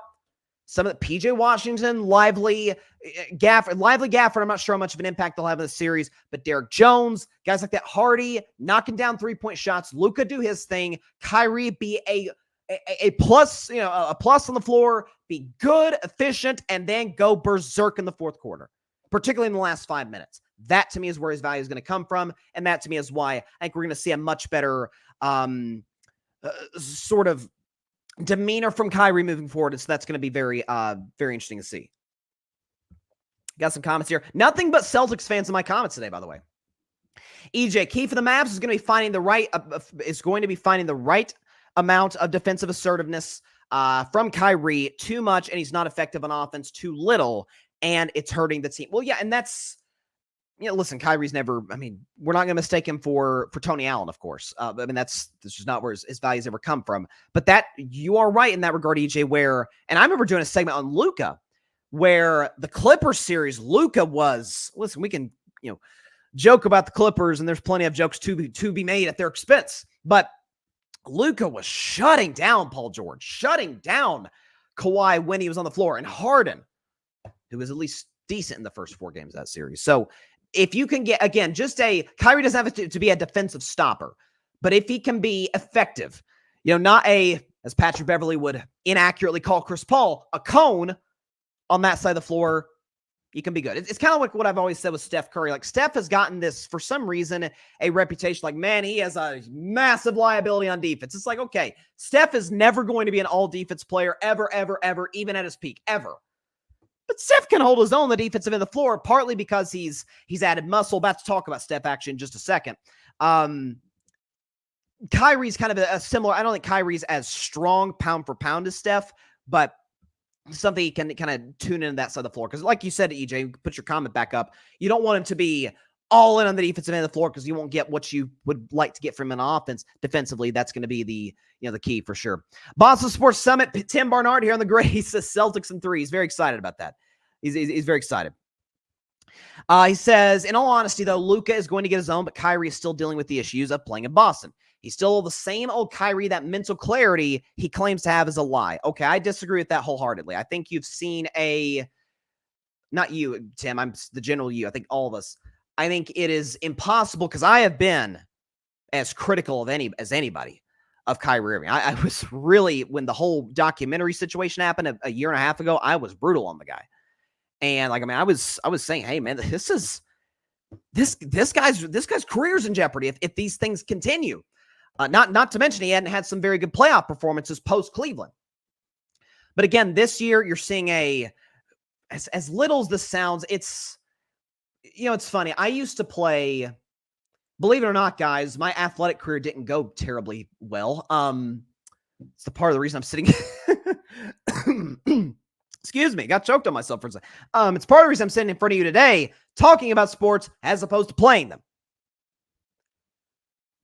Some of the PJ Washington, Lively Gafford, I'm not sure how much of an impact they'll have in the series, but Derek Jones, guys like that, Hardy, knocking down 3-point shots, Luka do his thing, Kyrie be a plus, a plus on the floor, be good, efficient, and then go berserk in the fourth quarter, particularly in the last 5 minutes. That to me is where his value is going to come from, and that to me is why I think we're going to see a much better sort of demeanor from Kyrie moving forward. And so that's going to be very, very interesting to see. Got some comments here. Nothing but Celtics fans in my comments today, by the way. EJ, key for the Mavs is going to be finding the right amount of defensive assertiveness from Kyrie. Too much, and he's not effective on offense. Too little, and it's hurting the team. Well, yeah, and that's, listen, Kyrie's never, we're not going to mistake him for Tony Allen, of course. That's just not where his values ever come from. But that, you are right in that regard, EJ, where, and I remember doing a segment on Luka, where the Clippers series, Luka was, listen, we can, joke about the Clippers, and there's plenty of jokes to be made at their expense. But Luka was shutting down Paul George, shutting down Kawhi when he was on the floor, and Harden, who was at least decent in the first 4 games of that series. So if you can get, again, Kyrie doesn't have to be a defensive stopper, but if he can be effective, not as Patrick Beverley would inaccurately call Chris Paul, a cone on that side of the floor, you can be good. It's kind of like what I've always said with Steph Curry. Like, Steph has gotten this, for some reason, a reputation like, man, he has a massive liability on defense. It's like, okay, Steph is never going to be an all-defense player ever, ever, ever, even at his peak, ever. But Steph can hold his own on the defensive end of the floor, partly because he's added muscle. About to talk about Steph actually in just a second. Kyrie's kind of a similar. I don't think Kyrie's as strong pound for pound as Steph, but something he can kind of tune into that side of the floor. Because like you said, EJ, put your comment back up. You don't want him to be all in on the defensive end of the floor because you won't get what you would like to get from an offense defensively. That's going to be the key for sure. Boston Sports Summit, Tim Barnard here on the Grace, says Celtics in 3. He's very excited about that. He's very excited. He says, in all honesty, though, Luka is going to get his own, but Kyrie is still dealing with the issues of playing in Boston. He's still the same old Kyrie. That mental clarity he claims to have is a lie. Okay, I disagree with that wholeheartedly. I think you've seen not you, Tim, I'm the general you. I think all of us. I think it is impossible because I have been as critical as anybody of Kyrie Irving. I was really, when the whole documentary situation happened a year and a half ago, I was brutal on the guy. And I was saying, hey man, this guy's career's in jeopardy if these things continue. Not to mention he hadn't had some very good playoff performances post Cleveland. But again, this year you're seeing as little as this sounds, it's funny. I used to play, believe it or not, guys, my athletic career didn't go terribly well. It's the part of the reason I'm sitting. Excuse me, got choked on myself for a second. It's part of the reason I'm sitting in front of you today talking about sports as opposed to playing them.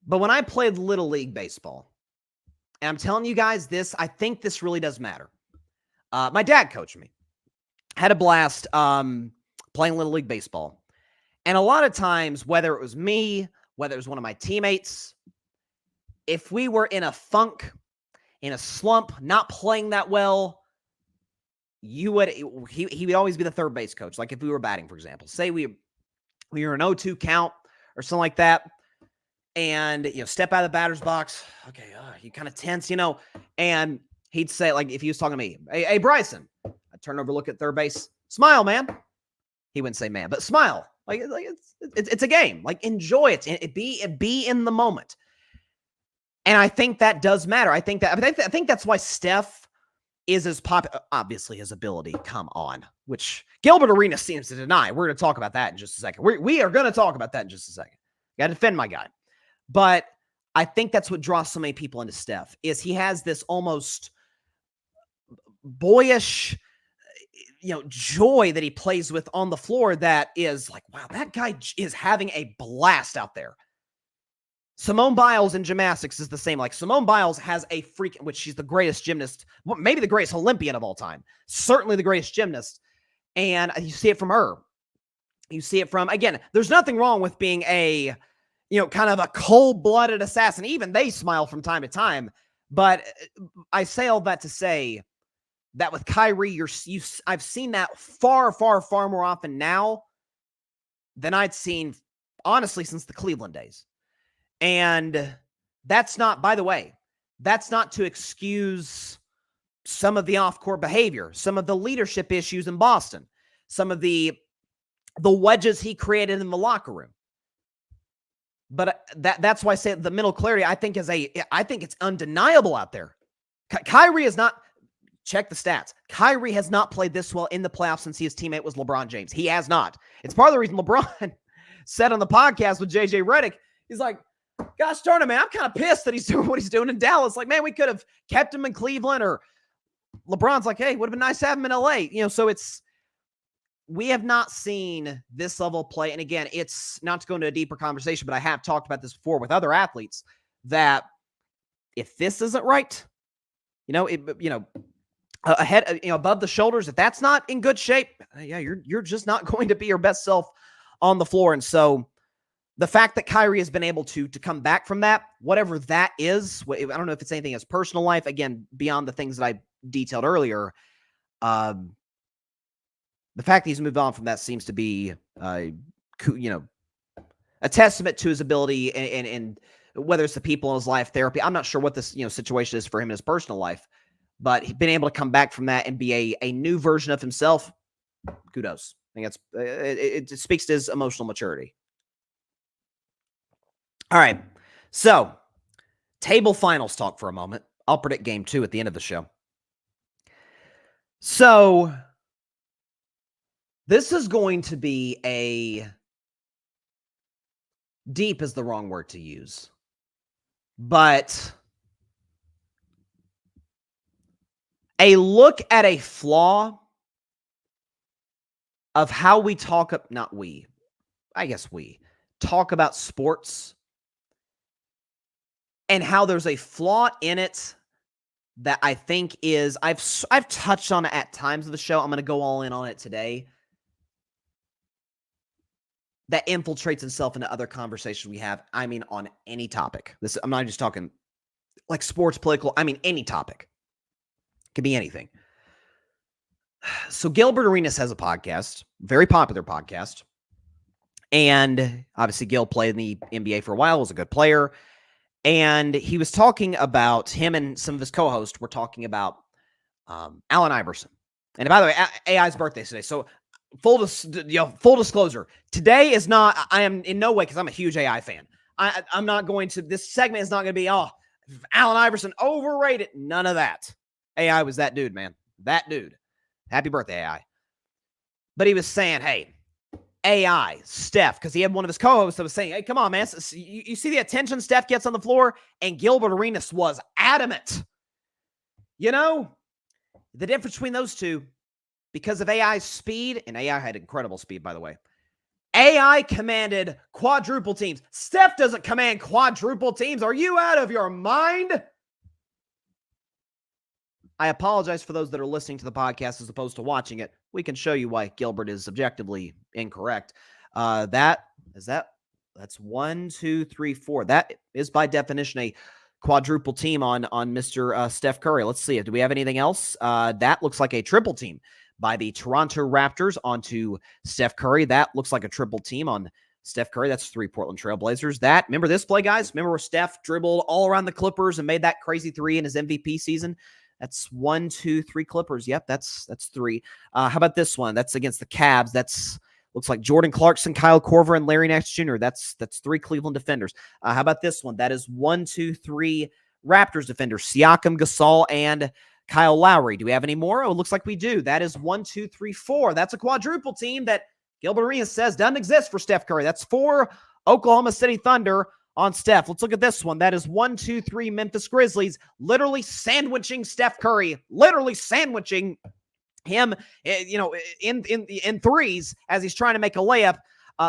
But when I played Little League baseball, and I'm telling you guys this, I think this really does matter. My dad coached me. Had a blast playing Little League baseball. And a lot of times, whether it was me, whether it was one of my teammates, if we were in a funk, in a slump, not playing that well, he would always be the third base coach. Like if we were batting, for example, say we were an 0-2 count or something like that, and step out of the batter's box. Okay, you kind of tense, and he'd say, like, if he was talking to me, hey Bryson, I'd turn over, look at third base, smile, man. He wouldn't say man, but smile. Like it's a game. Like enjoy it. Be in the moment. And I think that does matter. I think that's why Steph is as popular. Obviously, his ability. Come on, which Gilbert Arenas seems to deny. We're going to talk about that in just a second. We are going to talk about that in just a second. Got to defend my guy. But I think that's what draws so many people into Steph is he has this almost boyish, joy that he plays with on the floor that is like, wow, that guy is having a blast out there. Simone Biles in gymnastics is the same. Like Simone Biles has a which she's the greatest gymnast, maybe the greatest Olympian of all time, certainly the greatest gymnast. And you see it from her. You see it from, again, there's nothing wrong with being a, kind of a cold-blooded assassin. Even they smile from time to time. But I say all that to say that with Kyrie, I've seen that far, far, far more often now than I'd seen, honestly, since the Cleveland days. And that's not, by the way, that's not to excuse some of the off-court behavior, some of the leadership issues in Boston, some of the wedges he created in the locker room. But that's why I say the mental clarity, I think it's undeniable out there. Kyrie is not, check the stats. Kyrie has not played this well in the playoffs since his teammate was LeBron James. He has not. It's part of the reason LeBron said on the podcast with JJ Redick, he's like, gosh darn it, man, I'm kind of pissed that he's doing what he's doing in Dallas. Like, man, we could have kept him in Cleveland, or LeBron's like, hey, would have been nice to have him in LA. So we have not seen this level of play. And again, it's not to go into a deeper conversation, but I have talked about this before with other athletes that if this isn't right, ahead, above the shoulders, if that's not in good shape, yeah, you're just not going to be your best self on the floor. And so the fact that Kyrie has been able to come back from that, whatever that is, I don't know if it's anything in his personal life, again, beyond the things that I detailed earlier, the fact that he's moved on from that seems to be, a testament to his ability and whether it's the people in his life, therapy. I'm not sure what this, situation is for him in his personal life, but he's been able to come back from that and be a new version of himself. Kudos. I think it speaks to his emotional maturity. All right. So table finals talk for a moment. I'll predict game 2 at the end of the show. So This is going to be deep is the wrong word to use, but a look at a flaw of how we talk, we talk about sports and how there's a flaw in it that I think is, I've touched on it at times of the show. I'm going to go all in on it today. That infiltrates itself into other conversations we have. I mean, on any topic. I'm not just talking like sports, political. I mean, any topic. It could be anything. So Gilbert Arenas has a podcast, very popular podcast. And obviously Gil played in the NBA for a while, was a good player. And he was talking about, him and some of his co-hosts were talking about Allen Iverson. And by the way, AI's birthday today. So full disclosure, today is not, I am in no way, because I'm a huge AI fan. I'm not going to, this segment is not going to be, Allen Iverson overrated. None of that. AI was that dude, man. That dude. Happy birthday, AI. But he was saying, hey, AI, Steph, because he had one of his co-hosts that was saying, hey, come on, man. You see the attention Steph gets on the floor? And Gilbert Arenas was adamant. You know, the difference between those two, because of AI's speed, and AI had incredible speed, by the way, AI commanded quadruple teams. Steph doesn't command quadruple teams. Are you out of your mind? I apologize for those that are listening to the podcast as opposed to watching it. We can show you why Gilbert is objectively incorrect. That's 1, 2, 3, 4. That is by definition a quadruple team on Mr. Steph Curry. Let's see. Do we have anything else? That looks like a triple team by the Toronto Raptors onto Steph Curry. That looks like a triple team on Steph Curry. That's 3 Portland Trailblazers. Remember this play, guys? Remember where Steph dribbled all around the Clippers and made that crazy 3 in his MVP season? That's 1, 2, 3 Clippers. Yep, that's 3. How about this one? That's against the Cavs. Looks like Jordan Clarkson, Kyle Korver, and Larry Nance Jr. That's 3 Cleveland defenders. How about this one? That is 1, 2, 3 Raptors defenders. Siakam, Gasol, and Kyle Lowry. Do we have any more? Oh, it looks like we do. That is 1, 2, 3, 4. That's a quadruple team that Gilbert Arenas says doesn't exist for Steph Curry. That's 4 Oklahoma City Thunder on Steph. Let's look at this one. That is 1, 2, 3 Memphis Grizzlies, literally sandwiching Steph Curry, literally sandwiching him, in threes as he's trying to make a layup.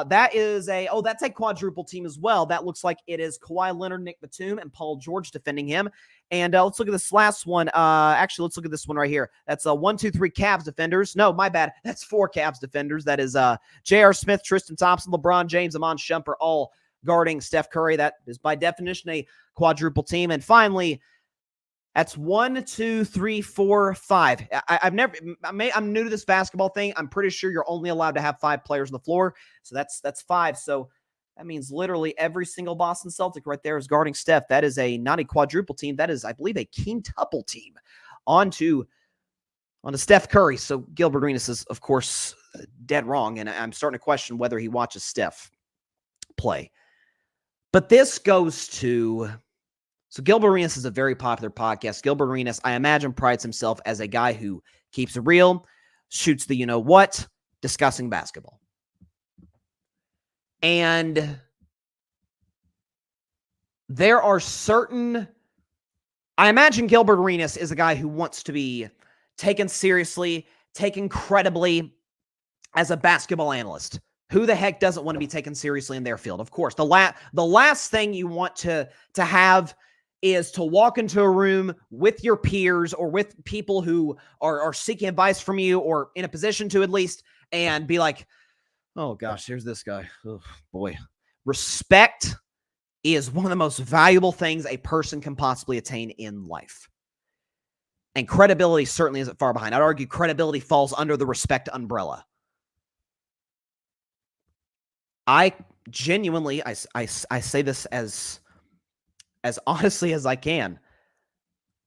That's a quadruple team as well. That looks like it is Kawhi Leonard, Nick Batum, and Paul George defending him. And let's look at this last one. Actually, let's look at this one right here. That's 1, 2, 3 Cavs defenders. No, my bad. That's 4 Cavs defenders. That is J.R. Smith, Tristan Thompson, LeBron James, Amon Shumpert, all guarding Steph Curry. That is by definition a quadruple team. And finally, that's 1, 2, 3, 4, 5. I'm new to this basketball thing. I'm pretty sure you're only allowed to have 5 players on the floor. So that's 5. So that means literally every single Boston Celtic right there is guarding Steph. That is not a quadruple team. That is, I believe, a quintuple team onto Steph Curry. So Gilbert Arenas is, of course, dead wrong. And I'm starting to question whether he watches Steph play. But this goes to, so Gilbert Arenas is a very popular podcast. Gilbert Arenas, I imagine, prides himself as a guy who keeps it real, shoots the you-know-what, discussing basketball. And there are certain, I imagine Gilbert Arenas is a guy who wants to be taken seriously, taken credibly as a basketball analyst. Who the heck doesn't want to be taken seriously in their field? Of course, the last thing you want to have is to walk into a room with your peers or with people who are seeking advice from you or in a position to at least, and be like, oh gosh, here's this guy. Oh boy. Respect is one of the most valuable things a person can possibly attain in life. And credibility certainly isn't far behind. I'd argue credibility falls under the respect umbrella. I genuinely, I say this as honestly as I can.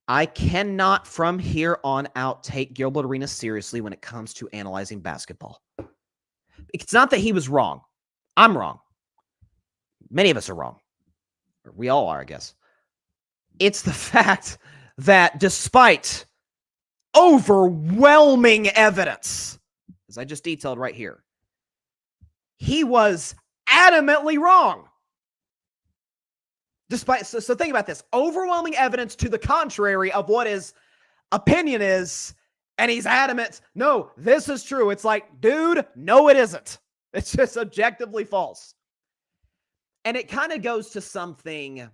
I cannot from here on out take Gilbert Arenas seriously when it comes to analyzing basketball. It's not that he was wrong. I'm wrong. Many of us are wrong. We all are, I guess. It's the fact that despite overwhelming evidence, as I just detailed right here. He was adamantly wrong. So think about this. Overwhelming evidence to the contrary of what his opinion is, and he's adamant, no, this is true. It's like, dude, no, it isn't. It's just objectively false. And it kind of goes to something,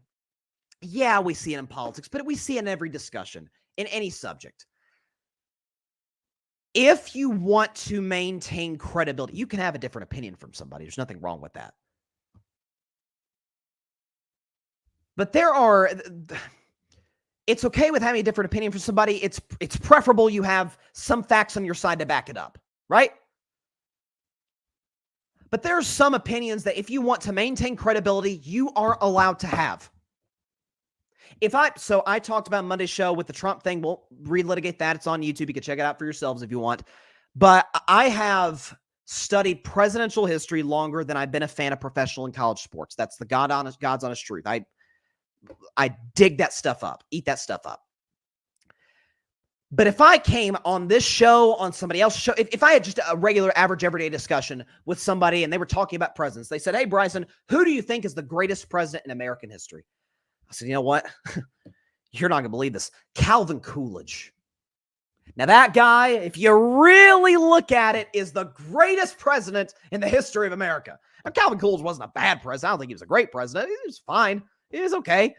yeah, we see it in politics, but we see it in every discussion, in any subject. If you want to maintain credibility, you can have a different opinion from somebody. There's nothing wrong with that. But it's okay with having a different opinion from somebody. It's preferable you have some facts on your side to back it up, right? But there's some opinions that if you want to maintain credibility, you are allowed to have. So I talked about Monday's show with the Trump thing. We'll relitigate that. It's on YouTube. You can check it out for yourselves if you want. But I have studied presidential history longer than I've been a fan of professional and college sports. That's the God's honest truth. I dig that stuff up, eat that stuff up. But if I came on this show, on somebody else's show, if I had just a regular, average, everyday discussion with somebody and they were talking about presidents, they said, hey, Bryson, who do you think is the greatest president in American history? I said, you know what? You're not going to believe this. Calvin Coolidge. Now, that guy, if you really look at it, is the greatest president in the history of America. Now, Calvin Coolidge wasn't a bad president. I don't think he was a great president. He was fine. He was okay.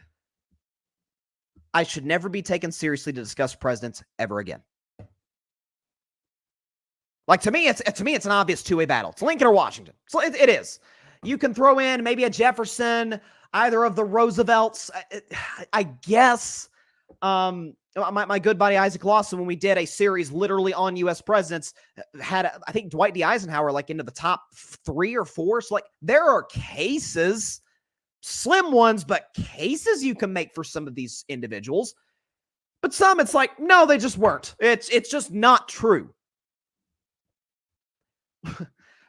I should never be taken seriously to discuss presidents ever again. Like, to me, it's an obvious two-way battle. It's Lincoln or Washington. So it is. You can throw in maybe a Jefferson, either of the Roosevelts. I guess my good buddy Isaac Lawson, when we did a series literally on U.S. presidents, had, I think, Dwight D. Eisenhower like into the top 3 or 4. So, like, there are cases, slim ones, but cases you can make for some of these individuals. But some, it's like, no, they just weren't. It's just not true.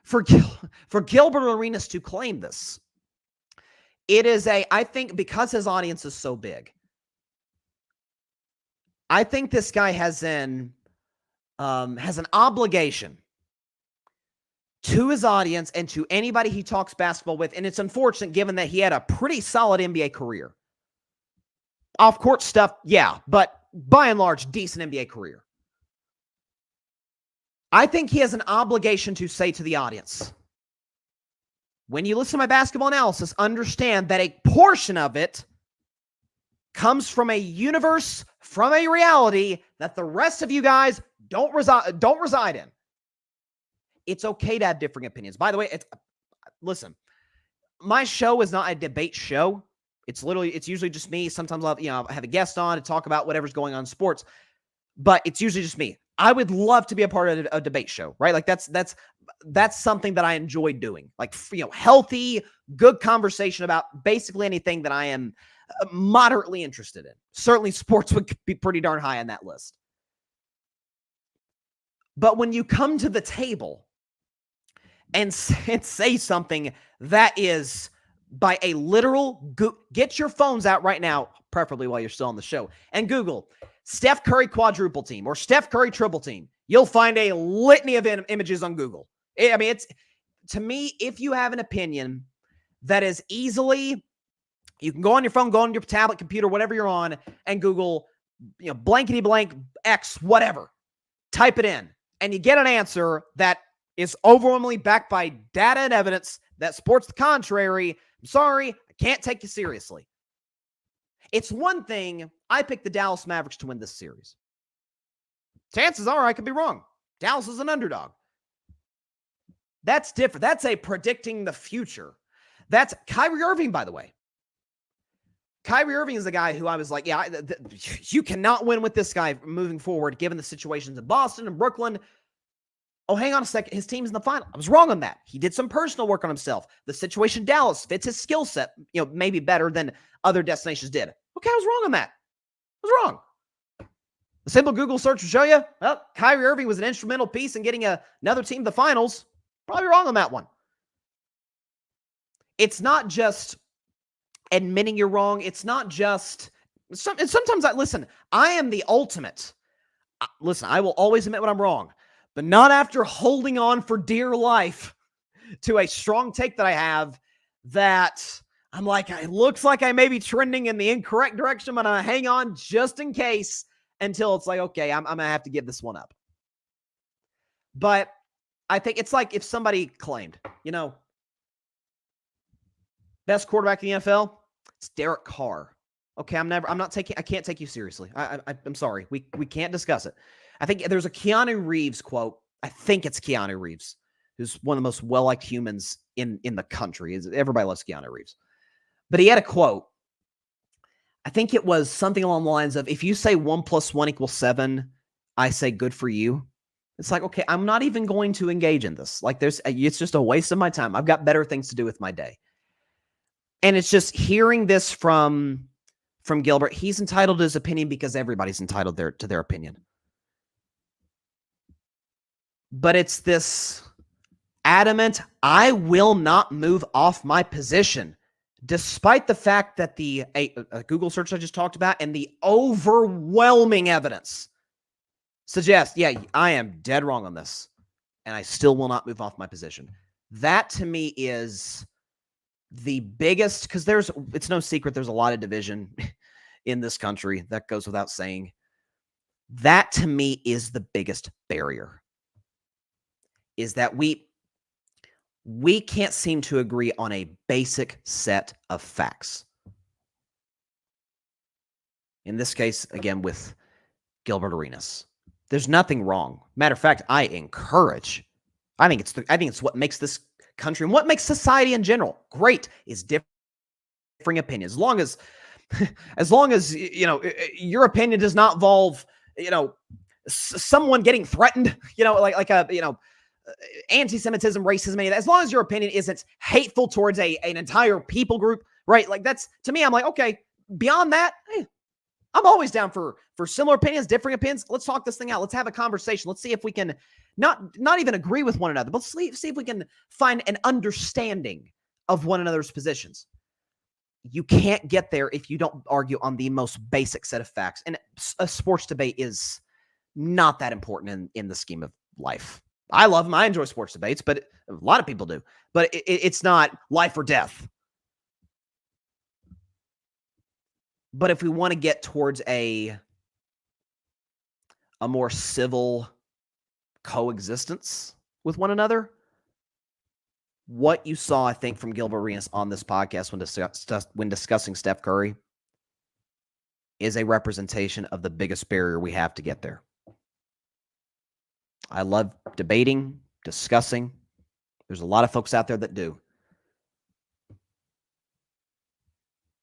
For Gilbert Arenas to claim this, it is I think because his audience is so big, I think this guy has an obligation to his audience and to anybody he talks basketball with. And it's unfortunate given that he had a pretty solid NBA career. Off-court stuff, yeah, but by and large, decent NBA career. I think he has an obligation to say to the audience, when you listen to my basketball analysis, understand that a portion of it comes from a universe, from a reality that the rest of you guys don't reside in. It's okay to have differing opinions. By the way, listen, my show is not a debate show. It's usually just me. Sometimes I'll have a guest on to talk about whatever's going on in sports, but it's usually just me. I would love to be a part of a debate show, right? Like that's something that I enjoy doing. Like, healthy, good conversation about basically anything that I am moderately interested in. Certainly sports would be pretty darn high on that list. But when you come to the table and say something that is by a literal, get your phones out right now, preferably while you're still on the show, and Google Steph Curry quadruple team or Steph Curry triple team. You'll find a litany of images on Google. It's, to me, if you have an opinion that is easily, you can go on your phone, go on your tablet, computer, whatever you're on, and Google, blankety blank X, whatever. Type it in, and you get an answer that is overwhelmingly backed by data and evidence that supports the contrary. I'm sorry, I can't take you seriously. It's one thing, I picked the Dallas Mavericks to win this series. Chances are I could be wrong. Dallas is an underdog. That's different. That's a predicting the future. That's Kyrie Irving, by the way. Kyrie Irving is the guy who I was like, yeah, you cannot win with this guy moving forward, given the situations in Boston and Brooklyn. Oh, hang on a second. His team's in the final. I was wrong on that. He did some personal work on himself. The situation in Dallas fits his skill set, maybe better than other destinations did. Okay, I was wrong on that. I was wrong. A simple Google search will show you, well, Kyrie Irving was an instrumental piece in getting another team to the finals. Probably wrong on that one. It's not just admitting you're wrong. It's not just, sometimes listen, I am the ultimate. Listen, I will always admit when I'm wrong. but not after holding on for dear life to a strong take that I have that I'm like, it looks like I may be trending in the incorrect direction, but I hang on just in case until it's like, okay, I'm going to have to give this one up. But I think it's like if somebody claimed, best quarterback in the NFL, it's Derek Carr. Okay, I can't take you seriously. I'm sorry. We can't discuss it. I think there's a Keanu Reeves quote. I think it's Keanu Reeves, who's one of the most well-liked humans in the country. Everybody loves Keanu Reeves. But he had a quote. I think it was something along the lines of, if you say 1 + 1 = 7, I say good for you. It's like, okay, I'm not even going to engage in this. Like it's just a waste of my time. I've got better things to do with my day. And it's just hearing this from Gilbert. He's entitled to his opinion because everybody's entitled to their opinion. But it's this adamant, I will not move off my position, despite the fact that the Google search I just talked about and the overwhelming evidence suggests, yeah, I am dead wrong on this, and I still will not move off my position. That to me is the biggest, because it's no secret there's a lot of division in this country. That goes without saying. That to me is the biggest barrier, is that we can't seem to agree on a basic set of facts. In this case, again, with Gilbert Arenas. There's nothing wrong. Matter of fact, I think it's what makes this country and what makes society in general great is differing opinions. As long as your opinion does not involve someone getting threatened, like anti-Semitism, racism, as long as your opinion isn't hateful towards an entire people group, right? Like that's, to me, I'm like, okay, beyond that, I'm always down for similar opinions, differing opinions. Let's talk this thing out. Let's have a conversation. Let's see if we can not even agree with one another, but see if we can find an understanding of one another's positions. You can't get there if you don't argue on the most basic set of facts. And a sports debate is not that important in the scheme of life. I love them. I enjoy sports debates, but a lot of people do. But it's not life or death. But if we want to get towards a more civil coexistence with one another, what you saw, I think, from Gilbert Arenas on this podcast when discussing Steph Curry is a representation of the biggest barrier we have to get there. I love debating, discussing. There's a lot of folks out there that do.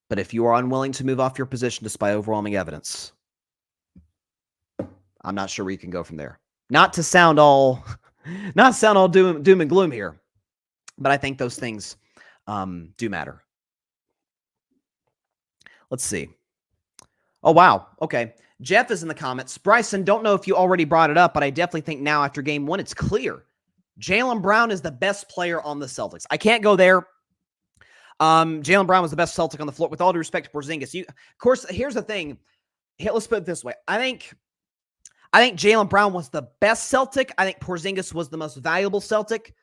But if you are unwilling to move off your position despite overwhelming evidence, I'm not sure where you can go from there. Not to sound all doom and gloom here, but I think those things do matter. Let's see. Oh, wow. Okay. Jeff is in the comments. Bryson, don't know if you already brought it up, but I definitely think now after game one, it's clear. Jaylen Brown is the best player on the Celtics. I can't go there. Jaylen Brown was the best Celtic on the floor. With all due respect to Porzingis, of course, here's the thing. Let's put it this way. I think Jaylen Brown was the best Celtic. I think Porzingis was the most valuable Celtic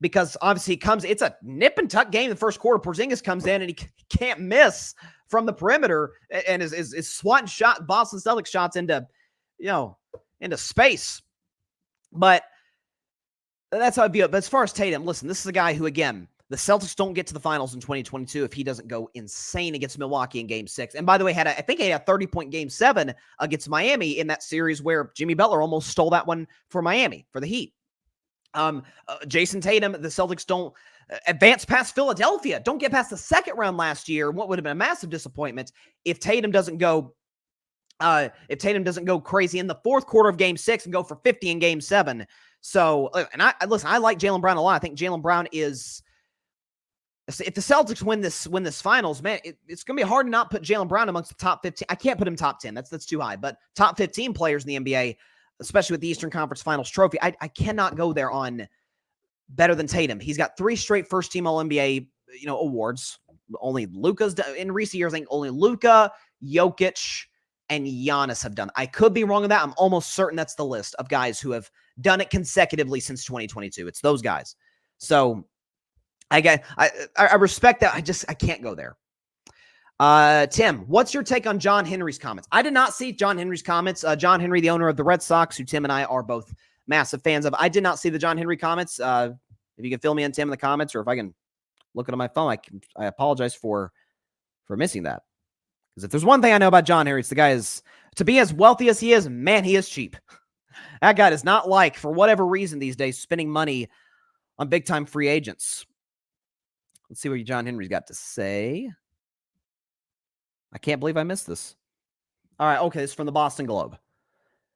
because obviously it's a nip and tuck game in the first quarter. Porzingis comes in and he can't miss from the perimeter and is swatting Boston Celtics shots into space. But that's how I view it. But as far as Tatum, listen, this is a guy who, again, the Celtics don't get to the finals in 2022 if he doesn't go insane against Milwaukee in Game 6. And by the way, I think he had a 30-point Game 7 against Miami in that series where Jimmy Butler almost stole that one for Miami, for the Heat. Jayson Tatum, the Celtics don't advance past Philadelphia, don't get past the second round last year. What would have been a massive disappointment if Tatum doesn't go crazy in the fourth quarter of Game 6 and go for 50 in Game 7. So, and I like Jaylen Brown a lot. I think Jaylen Brown is, if the Celtics win this finals, man, it's going to be hard to not put Jaylen Brown amongst the top 15. I can't put him top 10. That's too high. But top 15 players in the NBA, especially with the Eastern Conference Finals trophy, I cannot go there on better than Tatum. He's got 3 straight first-team All-NBA awards. Only Luka's in recent years. I think only Luka, Jokic, and Giannis have done. I could be wrong on that. I'm almost certain that's the list of guys who have done it consecutively since 2022. It's those guys. So I respect that. I can't go there. Tim, what's your take on John Henry's comments? I did not see John Henry's comments. John Henry, the owner of the Red Sox, who Tim and I are both massive fans of. I did not see the John Henry comments. If you can fill me in, Tim, in the comments, or if I can look it on my phone, I apologize for missing that. Because if there's one thing I know about John Henry, it's the guy is, to be as wealthy as he is, man, he is cheap. That guy does not like, for whatever reason these days, spending money on big-time free agents. Let's see what John Henry's got to say. I can't believe I missed this. All right, okay, this is from the Boston Globe.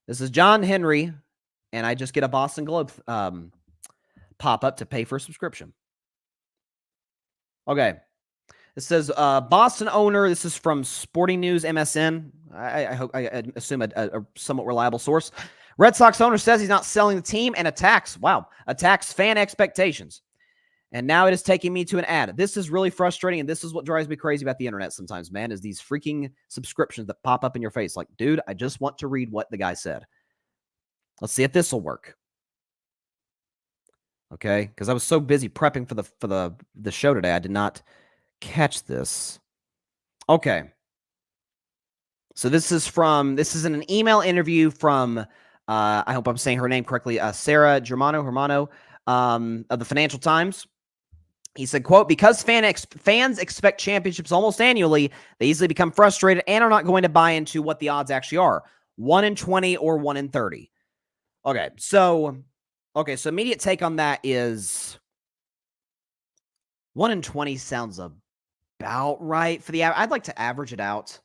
This is John Henry, and I just get a Boston Globe pop-up to pay for a subscription. Okay. It says, Boston owner, this is from Sporting News MSN. I assume a somewhat reliable source. Red Sox owner says he's not selling the team and attacks fan expectations. And now it is taking me to an ad. This is really frustrating, and this is what drives me crazy about the internet sometimes, man, is these freaking subscriptions that pop up in your face. Like, dude, I just want to read what the guy said. Let's see if this will work. Okay, because I was so busy prepping for the show today, I did not catch this. Okay. So this is an email interview from I hope I'm saying her name correctly, Sarah Germano of the Financial Times. He said, quote, because fans expect championships almost annually, they easily become frustrated and are not going to buy into what the odds actually are. 1 in 20 or 1 in 30. Okay, so immediate take on that is 1 in 20 sounds about right for the average. I'd like to average it out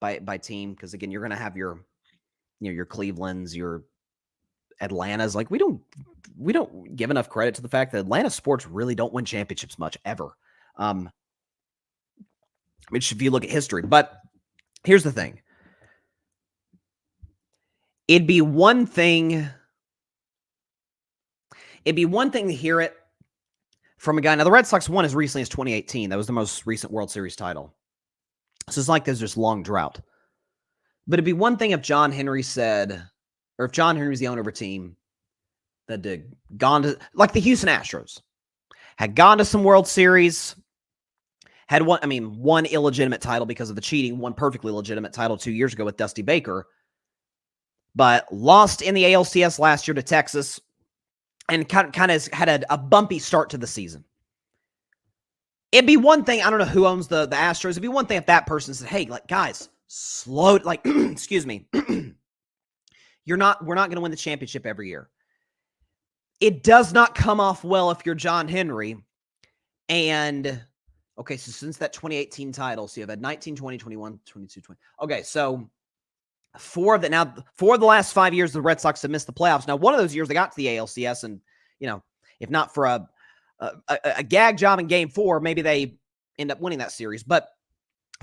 by team, because again, you're going to have your Clevelands, your Atlanta's. Like, we don't give enough credit to the fact that Atlanta sports really don't win championships much ever. If you look at history, but here's the thing. It'd be one thing to hear it from a guy. Now, the Red Sox won as recently as 2018. That was the most recent World Series title. So it's like there's this long drought. But it'd be one thing if John Henry said, or if John Henry's the owner of a team that had gone to, like the Houston Astros, had gone to some World Series, had one illegitimate title because of the cheating, one perfectly legitimate title 2 years ago with Dusty Baker, but lost in the ALCS last year to Texas, and kind of had a bumpy start to the season. It'd be one thing, I don't know who owns the Astros, it'd be one thing if that person said, hey, like, guys, slow, like, excuse me, we're not going to win the championship every year. It does not come off well if you're John Henry. And, okay, so since that 2018 title, so you've had 19, 20, 21, 22, 20. Okay, so for the last 5 years, the Red Sox have missed the playoffs. Now, one of those years they got to the ALCS, and, if not for a gag job in Game 4, maybe they end up winning that series. But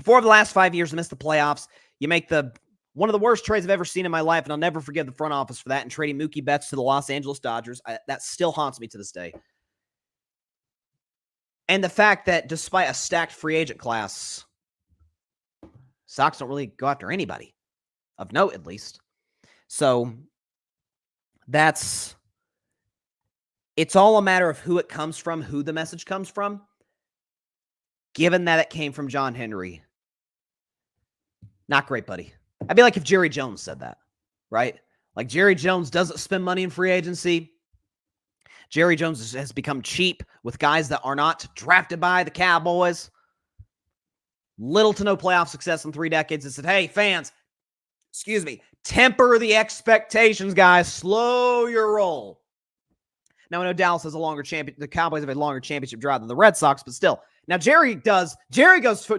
4 of the last 5 years, they missed the playoffs. You make one of the worst trades I've ever seen in my life, and I'll never forgive the front office for that, and trading Mookie Betts to the Los Angeles Dodgers. That still haunts me to this day. And the fact that despite a stacked free agent class, Sox don't really go after anybody, of note at least. So it's all a matter of who it comes from, who the message comes from. Given that it came from John Henry, not great, buddy. I'd be like if Jerry Jones said that, right? Like, Jerry Jones doesn't spend money in free agency. Jerry Jones has become cheap with guys that are not drafted by the Cowboys. Little to no playoff success in 3 decades. And said, hey, fans, temper the expectations, guys. Slow your roll. Now, I know Dallas has the Cowboys have a longer championship drive than the Red Sox, but still. Now, Jerry goes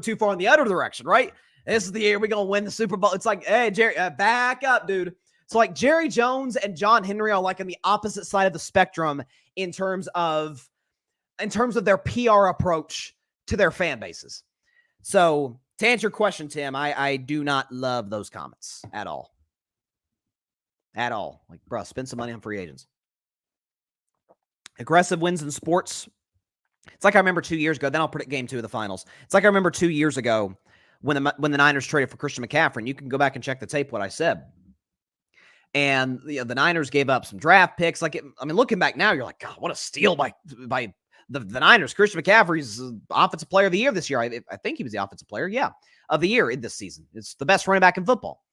too far in the other direction, right? This is the year we're going to win the Super Bowl. It's like, hey, Jerry, back up, dude. So, like, Jerry Jones and John Henry are like on the opposite side of the spectrum in terms of their PR approach to their fan bases. So, to answer your question, Tim, I do not love those comments at all. At all. Like, bro, spend some money on free agents. Aggressive wins in sports. It's like I remember 2 years ago. Then I'll predict Game 2 of the finals. It's like I remember 2 years ago when the Niners traded for Christian McCaffrey. And you can go back and check the tape what I said. And the Niners gave up some draft picks. Looking back now, you're like, God, what a steal by the Niners. Christian McCaffrey's offensive player of the year this year. I think he was the offensive player, of the year in this season. It's the best running back in football.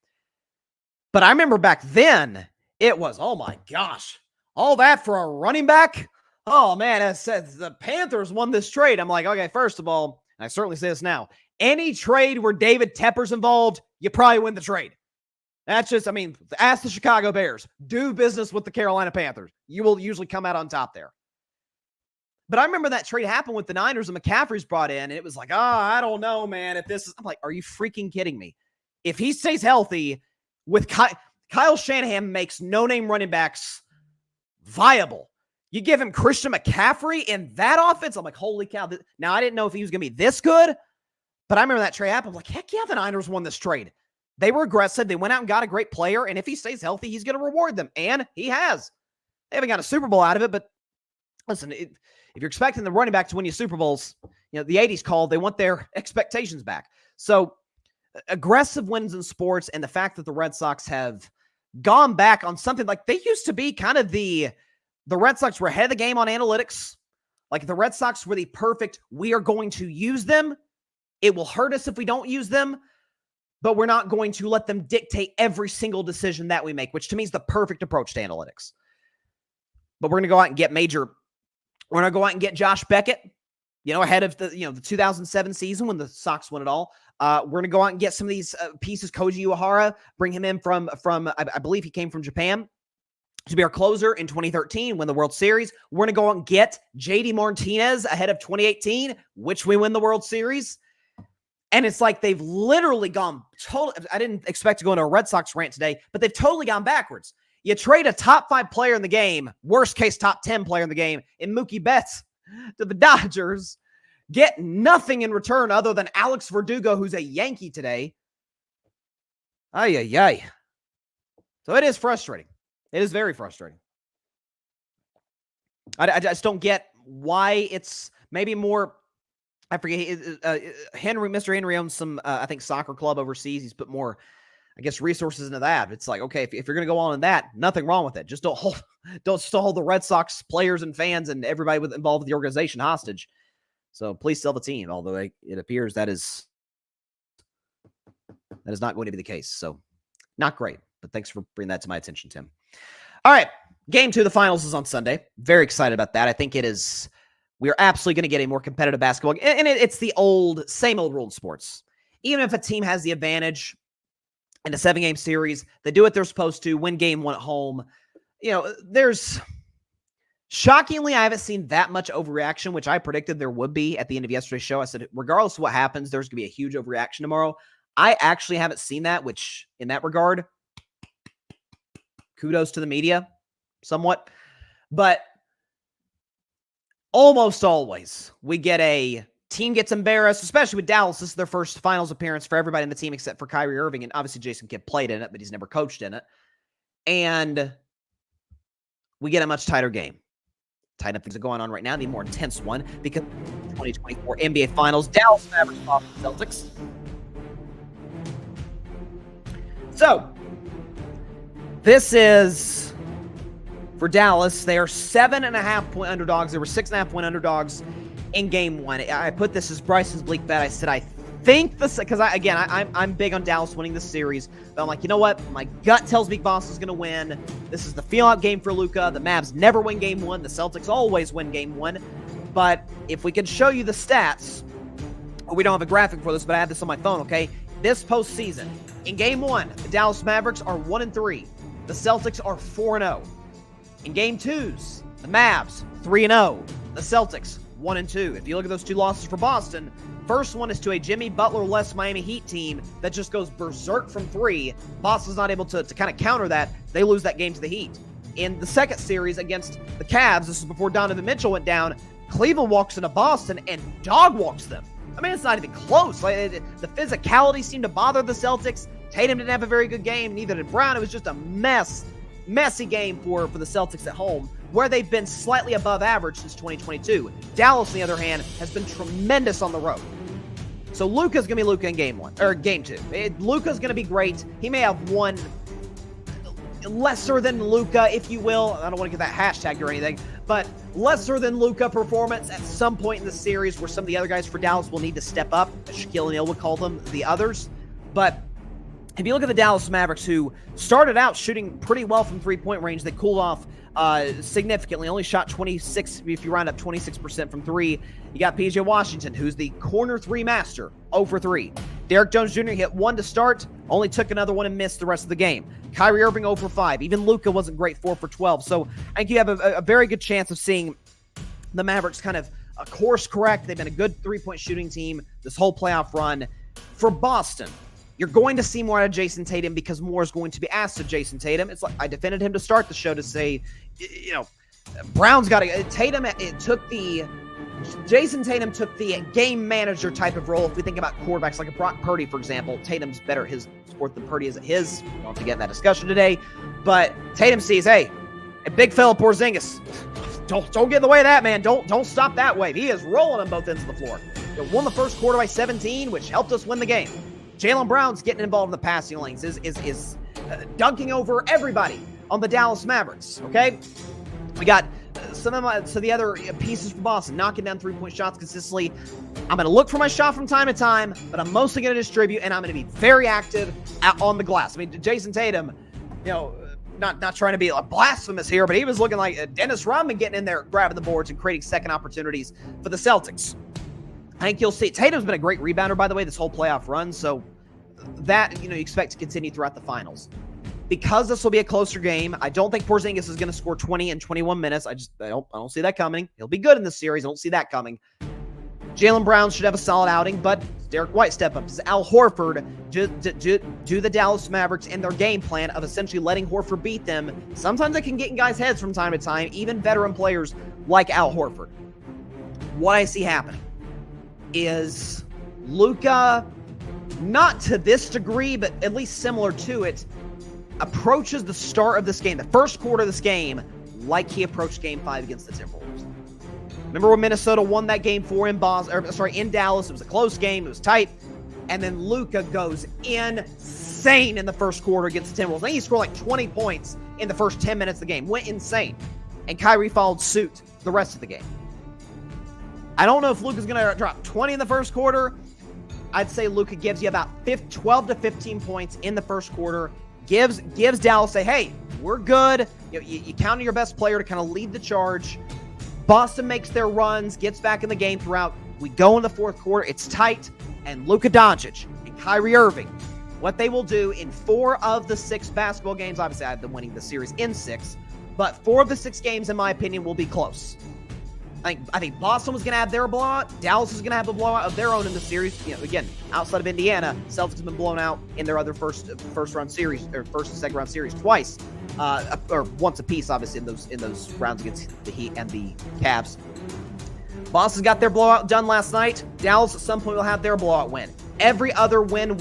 But I remember back then, it was, oh my gosh, all that for a running back? Oh man, it says the Panthers won this trade. I'm like, okay, first of all, and I certainly say this now, any trade where David Tepper's involved, you probably win the trade. That's just, ask the Chicago Bears. Do business with the Carolina Panthers. You will usually come out on top there. But I remember that trade happened with the Niners and McCaffrey's brought in, and it was like, I don't know, man. I'm like, are you freaking kidding me? If he stays healthy, with Kyle Shanahan makes no-name running backs viable. You give him Christian McCaffrey in that offense, I'm like, holy cow. Now, I didn't know if he was going to be this good, but I remember that trade happened. I'm like, heck yeah, the Niners won this trade. They were aggressive. They went out and got a great player, and if he stays healthy, he's going to reward them, and he has. They haven't got a Super Bowl out of it, but listen, if you're expecting the running back to win you Super Bowls, the 80s called, they want their expectations back. So aggressive wins in sports, and the fact that the Red Sox have gone back on something like they used to be kind of the Red Sox were ahead of the game on analytics. Like the Red Sox were the perfect, we are going to use them. It will hurt us if we don't use them, but we're not going to let them dictate every single decision that we make, which to me is the perfect approach to analytics. But we're going to go out and get we're going to go out and get Josh Beckett, ahead of the 2007 season when the Sox won it all. We're going to go out and get some of these pieces. Koji Uehara, bring him in from I believe he came from Japan to be our closer in 2013, win the World Series. We're going to go out and get JD Martinez ahead of 2018, which we win the World Series. And it's like they've literally gone totally. I didn't expect to go into a Red Sox rant today, but they've totally gone backwards. You trade a top 5 player in the game, worst case top 10 player in the game, in Mookie Betts to the Dodgers, get nothing in return other than Alex Verdugo, who's a Yankee today. Ay. So it is frustrating. It is very frustrating. I just don't get why it's maybe more. I forget. Mr. Henry owns some, I think, soccer club overseas. He's put more, I guess, resources into that. It's like, okay, if you're going to go on in that, nothing wrong with it. Just don't hold the Red Sox players and fans and everybody involved with the organization hostage. So please sell the team. Although it appears that is not going to be the case. So not great. But thanks for bringing that to my attention, Tim. All right, Game 2 of the finals is on Sunday. Very excited about that. I think we are absolutely going to get a more competitive basketball. And it's the same old rule in sports. Even if a team has the advantage in a 7-game series, they do what they're supposed to, win Game 1 at home. Shockingly, I haven't seen that much overreaction, which I predicted there would be at the end of yesterday's show. I said, regardless of what happens, there's going to be a huge overreaction tomorrow. I actually haven't seen that, which in that regard, kudos to the media somewhat. But almost always we get a team gets embarrassed, especially with Dallas. This is their first finals appearance for everybody in the team except for Kyrie Irving. And obviously Jason Kidd played in it, but he's never coached in it. And we get a much tighter game. Tight up things are going on right now. The more intense one because 2024 NBA Finals, Dallas Mavericks, Boston Celtics. So this is for Dallas. They are 7.5-point underdogs. They were 6.5-point underdogs in Game 1. I put this as Bryson's bleak bet. I said I think this because I'm big on Dallas winning this series, but I'm like, you know what? My gut tells me Boston's going to win. This is the feel-out game for Luka. The Mavs never win Game 1. The Celtics always win Game 1. But if we could show you the stats, we don't have a graphic for this, but I have this on my phone. Okay, this postseason in Game 1, the Dallas Mavericks are 1-3. The Celtics are 4-0. In Game 2s, the Mavs 3-0. The Celtics 1-2. If you look at those 2 losses for Boston, first one is to a Jimmy Butler-less Miami Heat team that just goes berserk from 3. Boston's not able to kind of counter that. They lose that game to the Heat. In the second series against the Cavs, this is before Donovan Mitchell went down, Cleveland walks into Boston and dog walks them. I mean, it's not even close. The physicality seemed to bother the Celtics. Tatum didn't have a very good game. Neither did Brown. It was just a messy game for the Celtics at home, where they've been slightly above average since 2022. Dallas, on the other hand, has been tremendous on the road. So Luka's going to be Luka in game 1, or game 2. Luka's going to be great. He may have one lesser than Luka, if you will. I don't want to get that hashtag or anything, but lesser than Luka performance at some point in the series where some of the other guys for Dallas will need to step up. Shaquille O'Neal would call them the others. But if you look at the Dallas Mavericks, who started out shooting pretty well from three-point range, they cooled off significantly, only shot 26, if you round up 26% from three. You got PJ Washington, who's the corner three master, 0 for 3. Derrick Jones Jr. hit one to start, only took another one and missed the rest of the game. Kyrie Irving 0 for 5. Even Luka wasn't great, 4 for 12. So I think you have a very good chance of seeing the Mavericks kind of course correct. They've been a good three-point shooting team this whole playoff run. For Boston, you're going to see more out of Jayson Tatum because more is going to be asked of Jayson Tatum. It's like I defended him to start the show to say, Brown's got to. Jayson Tatum took the game manager type of role. If we think about quarterbacks like a Brock Purdy, for example, Tatum's better at his sport than Purdy is at his. We don't have to get in that discussion today. But Tatum sees, hey, a big fella Porzingis. Don't get in the way of that, man. Don't stop that wave. He is rolling on both ends of the floor. They won the first quarter by 17, which helped us win the game. Jaylen Brown's getting involved in the passing lanes, is dunking over everybody on the Dallas Mavericks, okay? We got some of the other pieces for Boston, knocking down three-point shots consistently. I'm going to look for my shot from time to time, but I'm mostly going to distribute, and I'm going to be very active on the glass. I mean, Jayson Tatum, not trying to be blasphemous here, but he was looking like Dennis Rodman getting in there, grabbing the boards and creating second opportunities for the Celtics. I think you'll see. Tatum's been a great rebounder, by the way, this whole playoff run, so that, you expect to continue throughout the finals. Because this will be a closer game, I don't think Porzingis is going to score 20 in 21 minutes. I don't see that coming. He'll be good in this series. I don't see that coming. Jaylen Brown should have a solid outing, but Derek White step up. Does Al Horford do the Dallas Mavericks in their game plan of essentially letting Horford beat them? Sometimes it can get in guys' heads from time to time, even veteran players like Al Horford. What I see happening is Luka, not to this degree, but at least similar to it, approaches the start of this game, the first quarter of this game, like he approached Game 5 against the Timberwolves. Remember when Minnesota won that Game 4 in Dallas? It was a close game. It was tight. And then Luka goes insane in the first quarter against the Timberwolves. I think he scored like 20 points in the first 10 minutes of the game. Went insane. And Kyrie followed suit the rest of the game. I don't know if Luka's going to drop 20 in the first quarter. I'd say Luka gives you about 12 to 15 points in the first quarter. Gives Dallas hey, we're good. You count on your best player to kind of lead the charge. Boston makes their runs, gets back in the game throughout. We go in the fourth quarter. It's tight. And Luka Doncic and Kyrie Irving, what they will do in 4 of the 6 basketball games, obviously I have them winning the series in 6, but 4 of the 6 games, in my opinion, will be close. I think Boston was going to have their blowout. Dallas is going to have a blowout of their own in the series. Again, outside of Indiana, Celtics have been blown out in their other first round series, or first and second round series twice, or once apiece, obviously in those rounds against the Heat and the Cavs. Boston got their blowout done last night. Dallas at some point will have their blowout win. Every other game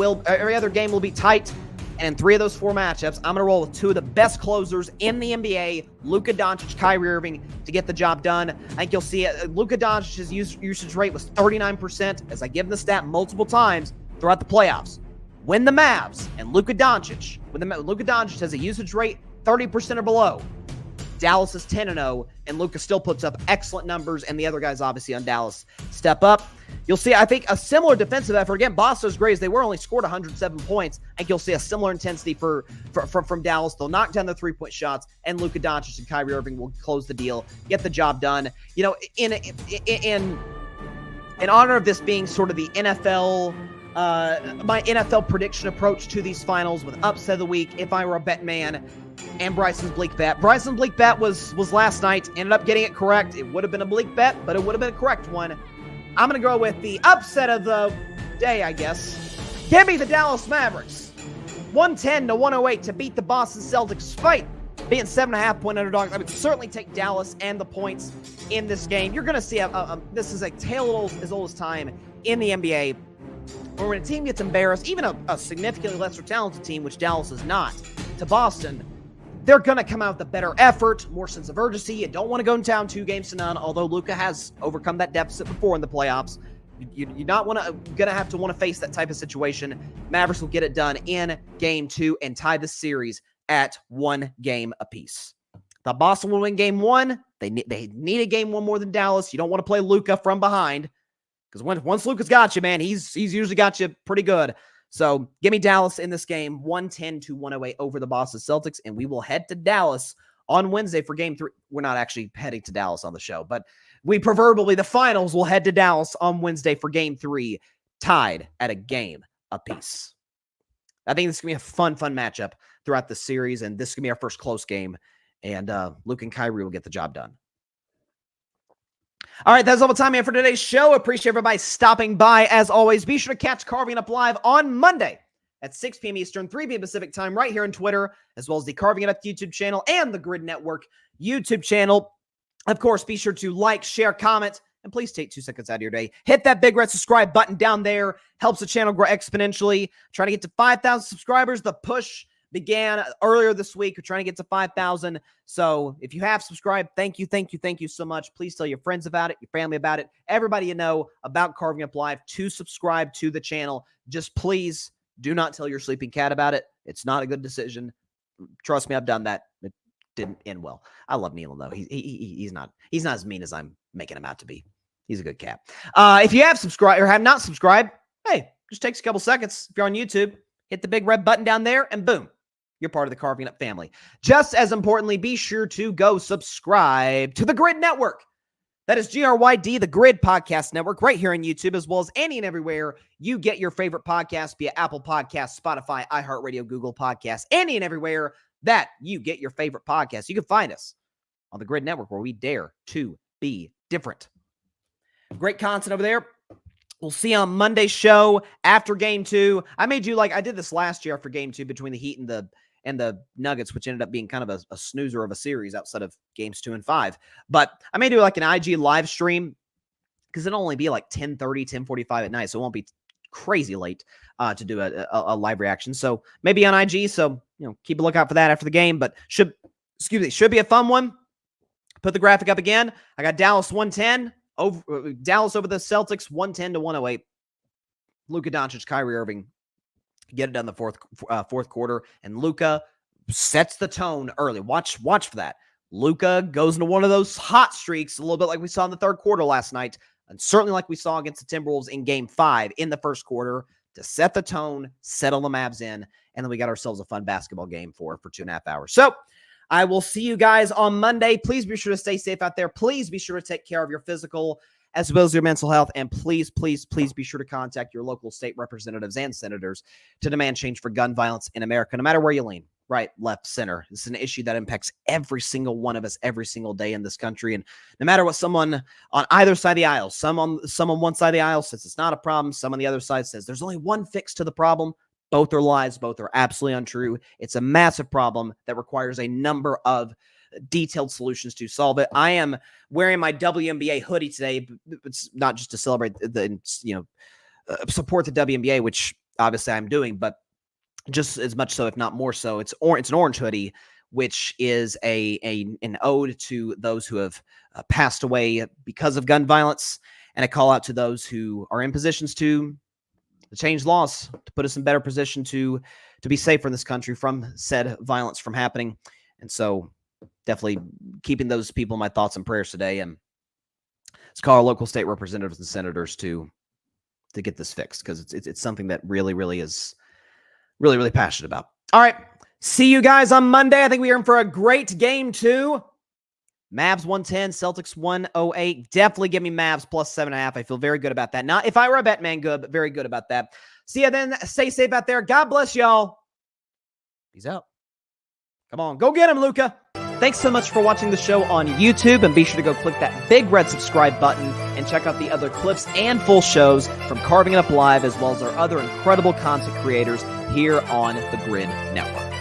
will be tight. And in 3 of those 4 matchups, I'm going to roll with 2 of the best closers in the NBA, Luka Doncic, Kyrie Irving, to get the job done. I think you'll see Luka Doncic's usage rate was 39%, as I give him the stat multiple times throughout the playoffs. When the Mavs and Luka Doncic, Luka Doncic has a usage rate 30% or below, Dallas is 10-0, and Luka still puts up excellent numbers, and the other guys obviously on Dallas step up. You'll see, I think, a similar defensive effort. Again, Boston, as great as they were, only scored 107 points. I think you'll see a similar intensity from Dallas. They'll knock down the three-point shots, and Luka Doncic and Kyrie Irving will close the deal, get the job done. In honor of this being sort of the NFL, my NFL prediction approach to these finals with upset of the week, if I were a bet man, and Bryson's bleak bet. Bryson's bleak bet was last night. Ended up getting it correct. It would have been a bleak bet, but it would have been a correct one. I'm going to go with the upset of the day, I guess. Give me the Dallas Mavericks. 110-108 to beat the Boston Celtics, despite being 7.5-point underdogs. I would certainly take Dallas and the points in this game. You're going to see this is a tale as old as time in the NBA, where when a team gets embarrassed, even a significantly lesser talented team, which Dallas is not, to Boston, they're going to come out with a better effort, more sense of urgency. You don't want to go down 2-0, although Luka has overcome that deficit before in the playoffs. You're not gonna have to want to face that type of situation. Mavericks will get it done in game 2 and tie the series at 1 game apiece. The Boston will win game 1. They need a game 1 more than Dallas. You don't want to play Luka from behind, because once Luka's got you, man, he's usually got you pretty good. So give me Dallas in this game, 110-108 over the Boston Celtics, and we will head to Dallas on Wednesday for game 3. We're not actually heading to Dallas on the show, but we proverbially, the finals, will head to Dallas on Wednesday for game 3, tied at a game apiece. I think this is going to be a fun matchup throughout the series, and this is going to be our first close game, and Luke and Kyrie will get the job done. All right, that's all the time we have for today's show. Appreciate everybody stopping by. As always, be sure to catch Carving It Up Live on Monday at 6 p.m. Eastern, 3 p.m. Pacific time, right here on Twitter, as well as the Carving It Up YouTube channel and the Grid Network YouTube channel. Of course, be sure to like, share, comment, and please take 2 seconds out of your day. Hit that big red subscribe button down there. Helps the channel grow exponentially. Trying to get to 5,000 subscribers. The push began earlier this week. We're trying to get to 5,000. So if you have subscribed, thank you so much. Please tell your friends about it, your family about it, everybody you know about Carving Up Live to subscribe to the channel. Just please do not tell your sleeping cat about it. It's not a good decision. Trust me, I've done that. It didn't end well. I love Nealon though. He's not as mean as I'm making him out to be. He's a good cat. If you have subscribed or have not subscribed, hey, just takes a couple seconds. If you're on YouTube, hit the big red button down there and boom, you're part of the Carving Up family. Just as importantly, be sure to go subscribe to the Grid Network. That is GRYD, the Grid Podcast Network, right here on YouTube, as well as any and everywhere you get your favorite podcasts, be it Apple Podcasts, Spotify, iHeartRadio, Google Podcasts, any and everywhere that you get your favorite podcasts. You can find us on the Grid Network, where we dare to be different. Great content over there. We'll see you on Monday's show after game 2. I may do like I did this last year after game 2 between the Heat and the Nuggets, which ended up being kind of a snoozer of a series outside of games 2 and 5. But I may do like an IG live stream, because it'll only be like 10:30, 10:45 at night, so it won't be crazy late to do a live reaction. So maybe on IG. So keep a lookout for that after the game. But should be a fun one. Put the graphic up again. I got Dallas 110 over Dallas over the Celtics 110-108. Luka Doncic, Kyrie Irving get it done the fourth quarter, and Luka sets the tone early. Watch for that. Luka goes into one of those hot streaks, a little bit like we saw in the third quarter last night, and certainly like we saw against the Timberwolves in game 5 in the first quarter, to set the tone, settle the Mavs in, and then we got ourselves a fun basketball game for 2.5 hours. So I will see you guys on Monday. Please be sure to stay safe out there. Please be sure to take care of your physical as well as your mental health. And please be sure to contact your local state representatives and senators to demand change for gun violence in America, no matter where you lean, right, left, center. This is an issue that impacts every single one of us every single day in this country. And no matter what someone on either side of the aisle, some on one side of the aisle says it's not a problem, some on the other side says there's only one fix to the problem. Both are lies. Both are absolutely untrue. It's a massive problem that requires a number of detailed solutions to solve it. I am wearing my WNBA hoodie today. It's not just to celebrate support the WNBA, which obviously I'm doing, but just as much so, if not more so, it's an orange hoodie, which is an ode to those who have passed away because of gun violence, and a call out to those who are in positions to change laws to put us in better position to be safer in this country from said violence from happening. And so definitely keeping those people in my thoughts and prayers today. And let's call our local state representatives and senators to get this fixed, because it's something that really is really passionate about. All right. See you guys on Monday. I think we are in for a great game 2. Mavs 110, Celtics 108. Definitely give me Mavs plus 7.5. I feel very good about that. Not if I were a bet man, good, but very good about that. See ya then. Stay safe out there. God bless y'all. Peace out. Come on, go get him, Luka. Thanks so much for watching the show on YouTube, and be sure to go click that big red subscribe button and check out the other clips and full shows from Carving It Up Live, as well as our other incredible content creators here on the Grid Network.